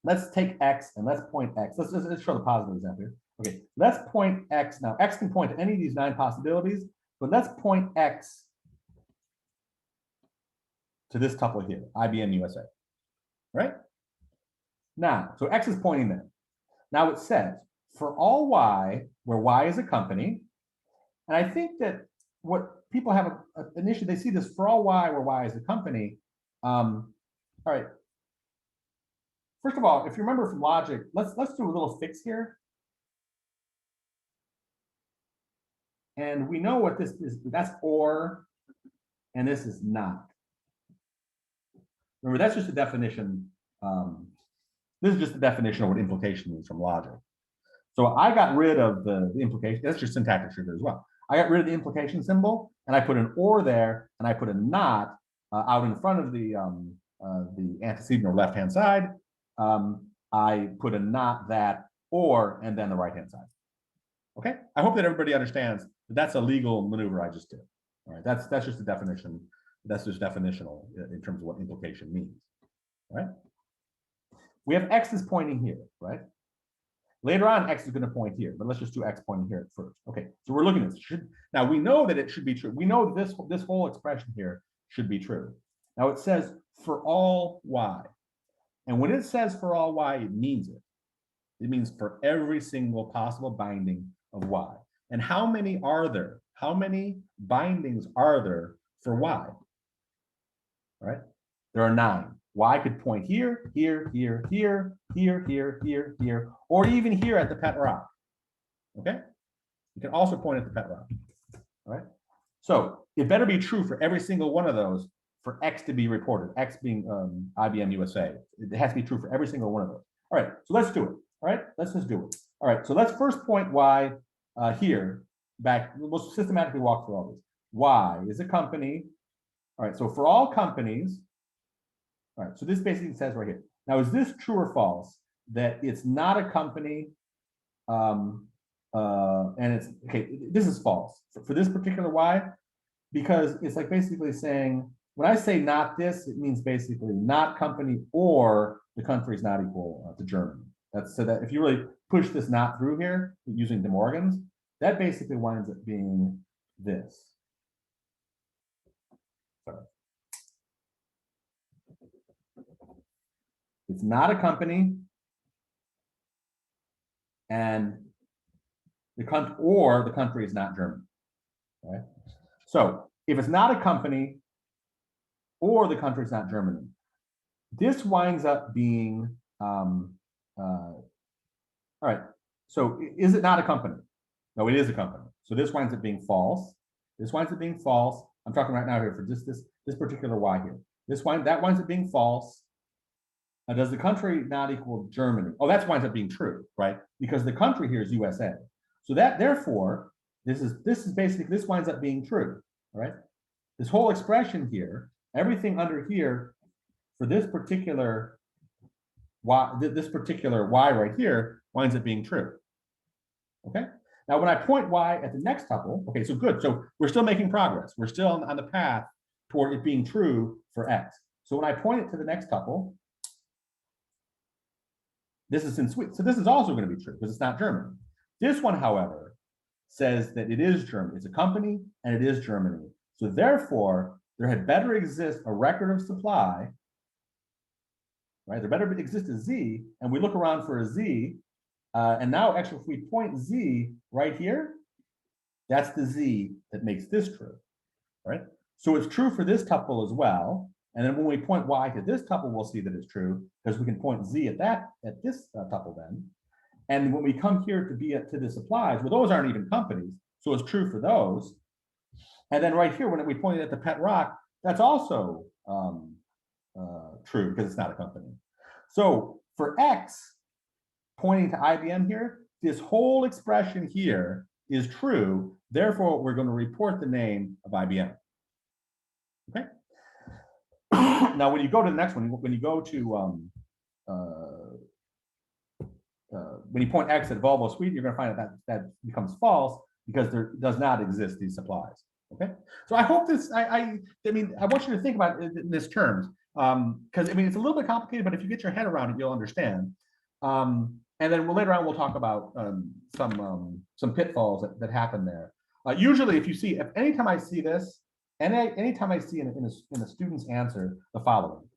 B: let's take X and let's point X. Let's show the positive example here. Okay, let's point X. Now, X can point to any of these 9 possibilities, but let's point X to this tuple here, IBM USA, right? Now, so X is pointing there. Now it says, for all Y, where Y is a company, and I think that what people have an issue, they see this for all Y, where Y is a company. All right. First of all, if you remember from logic, let's do a little fix here. And we know what this is. That's or, and this is not. Remember, that's just a definition. This is just the definition of what implication means from logic. So I got rid of the implication. That's just syntactic sugar as well. I got rid of the implication symbol, and I put an or there, and I put a not out in front of the antecedent or left-hand side. I put a not that or, and then the right-hand side. Okay, I hope that everybody understands that that's a legal maneuver I just did. All right, that's just a definition. That's just definitional in terms of what implication means. All right. We have X is pointing here, right? Later on, X is going to point here, but let's just do X pointing here at first. Okay, so we're looking at this. Now we know that it should be true. We know that this whole expression here should be true. Now it says for all Y. And when it says for all Y, it means it. It means for every single possible binding of Y. And how many are there? How many bindings are there for Y? All right, there are 9. Y could point here, here, here, here, here, here, here, here, or even here at the pet rock. Okay, you can also point at the pet rock. All right, so it better be true for every single one of those for X to be reported. X being IBM USA. It has to be true for every single one of those. All right, so let's do it. All right, let's just do it. All right, so let's first point Y here. Back, we'll systematically walk through all this. Y is a company. All right, so for all companies, all right, so this basically says right here. Now, is this true or false that it's not a company? And it's okay. This is false for this particular Y, because it's like basically saying when I say not this, it means basically not company or the country is not equal to Germany. That's so that if you really push this not through here using De Morgan's, that basically winds up being this. Sorry. It's not a company, and the country is not Germany. Right? So if it's not a company or the country is not Germany, this winds up being all right. So is it not a company? No, it is a company. So this winds up being false. This winds up being false. I'm talking right now here for just this particular Y here. That winds up being false. Now, does the country not equal Germany? Oh, that winds up being true, right? Because the country here is USA. So that therefore, this winds up being true, right? This whole expression here, everything under here for this particular Y right here winds up being true. Okay. Now, when I point Y at the next tuple, okay, so good. So we're still making progress. We're still on the path toward it being true for X. So when I point it to the next tuple, this is in Sweden. So this is also going to be true because it's not Germany. This one, however, says that it is Germany. It's a company and it is Germany. So therefore, there had better exist a record of supply, right? There better exist a Z, and we look around for a Z. And now, actually, if we point Z right here, that's the Z that makes this true, right? So it's true for this tuple as well. And then when we point Y to this tuple, we'll see that it's true because we can point Z at this tuple then. And when we come here to the supplies, well, those aren't even companies. So it's true for those. And then right here, when we pointed at the pet rock, that's also true because it's not a company. So for X, pointing to IBM here, this whole expression here is true. Therefore, we're going to report the name of IBM. Okay. Now, when you go to the next one, when you go to when you point X at Volvo Sweden, you're going to find that becomes false because there does not exist these supplies. Okay. So I hope this. I mean, I want you to think about it in this terms because I mean it's a little bit complicated, but if you get your head around it, you'll understand. And then later on, we'll talk about some pitfalls that happen there. Usually, if anytime I see this, anytime I see in a student's answer the following: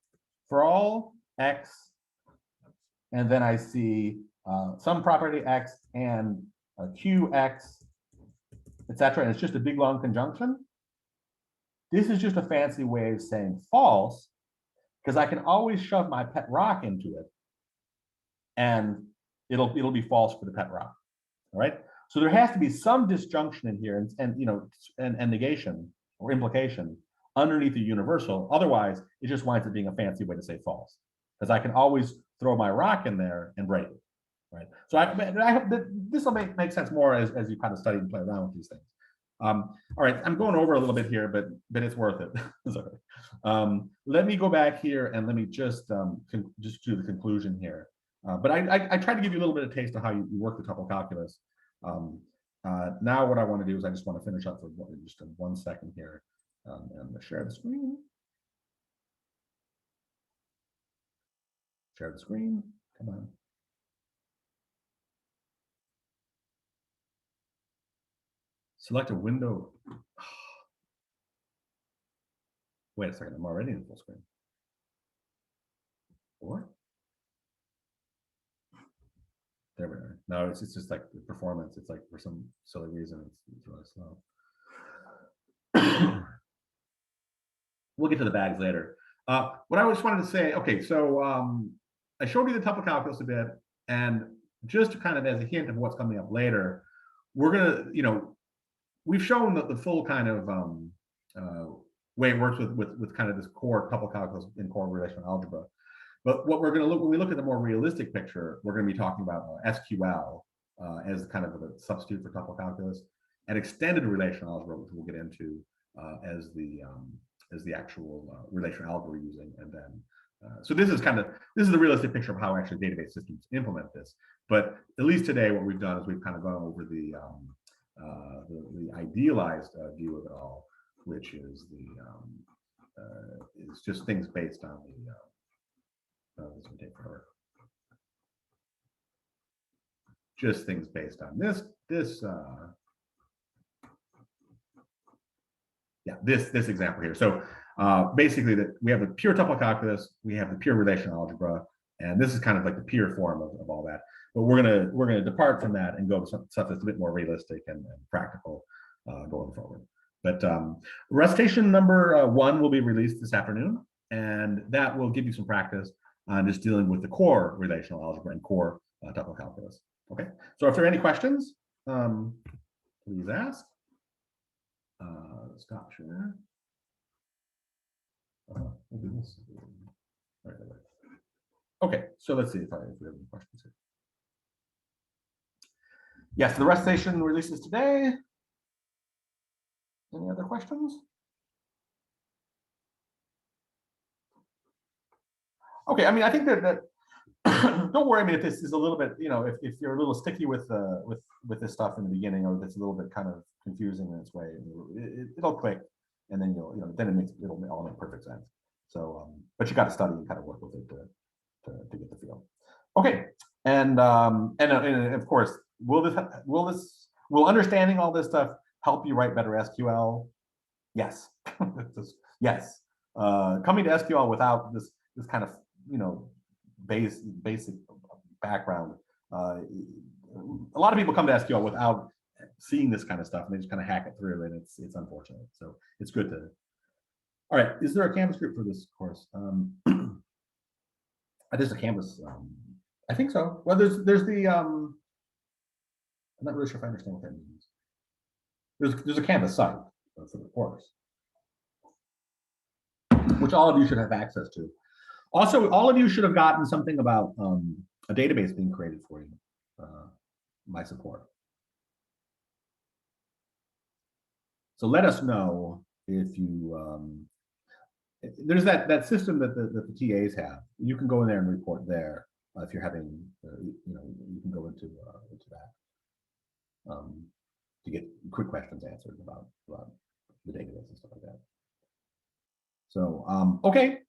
B: for all X and then I see some property X and QX, etc. And it's just a big long conjunction. This is just a fancy way of saying false, because I can always shove my pet rock into it, and it'll be false for the pet rock. All right. So there has to be some disjunction in here, and negation or implication underneath the universal. Otherwise, it just winds up being a fancy way to say false, because I can always throw my rock in there and break it. Right. So I hope that this will make sense more as you kind of study and play around with these things. All right, I'm going over a little bit here, but it's worth it. Sorry. Let me go back here and let me just do the conclusion here. But I tried to give you a little bit of taste of how you work the tuple calculus. Now what I want to do is I just want to finish up for just in 1 second here. And I'm going to share the screen. Share the screen. Come on. Select a window. Wait a second, I'm already in full screen. Or? There we are. No, it's just like the performance. It's like for some silly reason, it's really slow. We'll get to the bags later. What I just wanted to say, okay, so I showed you the tuple calculus a bit, and just kind of as a hint of what's coming up later, we're gonna, we've shown that the full kind of way it works with kind of this core tuple calculus in core relational algebra. But what we're going to look, when we look at the more realistic picture, we're going to be talking about SQL as kind of a substitute for tuple calculus, and extended relational algebra, which we'll get into as the actual relational algebra we're using. And then, so this is the realistic picture of how actually database systems implement this. But at least today, what we've done is we've kind of gone over the idealized view of it all, which is it's just things based on the this would take forever. Just things based on this example here. So basically, that we have the pure tuple calculus, we have the pure relational algebra, and this is kind of like the pure form of all that. But we're gonna depart from that and go to some stuff that's a bit more realistic and practical going forward. But recitation number 1 will be released this afternoon, and that will give you some practice on just dealing with the core relational algebra and core tuple calculus. Okay, so if there are any questions, please ask. Stop share. Right. Okay, so let's see if we have any questions here. Yes, the recitation releases today. Any other questions? Okay, I mean, I think that don't worry. I mean, if this is a little bit, if you're a little sticky with this stuff in the beginning, or if it's a little bit kind of confusing in its way, it'll click, and then then it'll all make perfect sense. So, but you got to study and kind of work with it to get the feel. Okay, and of course, will understanding all this stuff help you write better SQL? Yes, yes. Coming to SQL without this kind of basic background. A lot of people come to SQL without seeing this kind of stuff, and they just kind of hack it through, and it's unfortunate. So it's good to. All right, is there a Canvas group for this course? There's a Canvas. I think so. Well, there's the. I'm not really sure if I understand what that means. There's a Canvas site for the course, which all of you should have access to. Also, all of you should have gotten something about a database being created for you, my support. So let us know if you, there's that system that the TAs have. You can go in there and report there if you're having, you can go into that to get quick questions answered about the database and stuff like that. So, okay.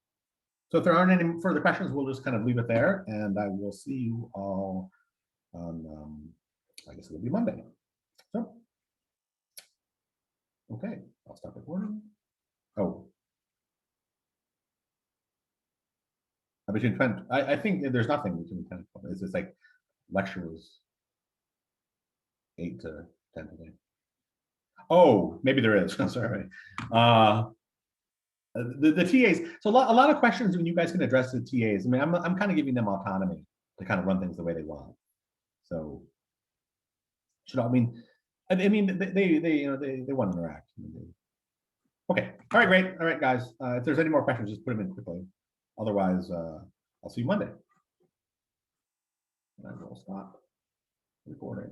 B: So if there aren't any further questions, we'll just kind of leave it there, and I will see you all on, I guess it'll be Monday. So, okay, I'll stop recording. Oh,
A: between 10, I think there's nothing between 10 and 12. It's just like lecture was 8 to 10 today. Oh, maybe there is. I'm sorry. The TAs. So a lot of questions when you guys can address the TAs. I mean, I'm kind of giving them autonomy to kind of run things the way they want. So, I mean, they want to interact. Okay. All right, great. All right, guys. If there's any more questions, just put them in quickly. Otherwise, I'll see you Monday. And I will stop recording.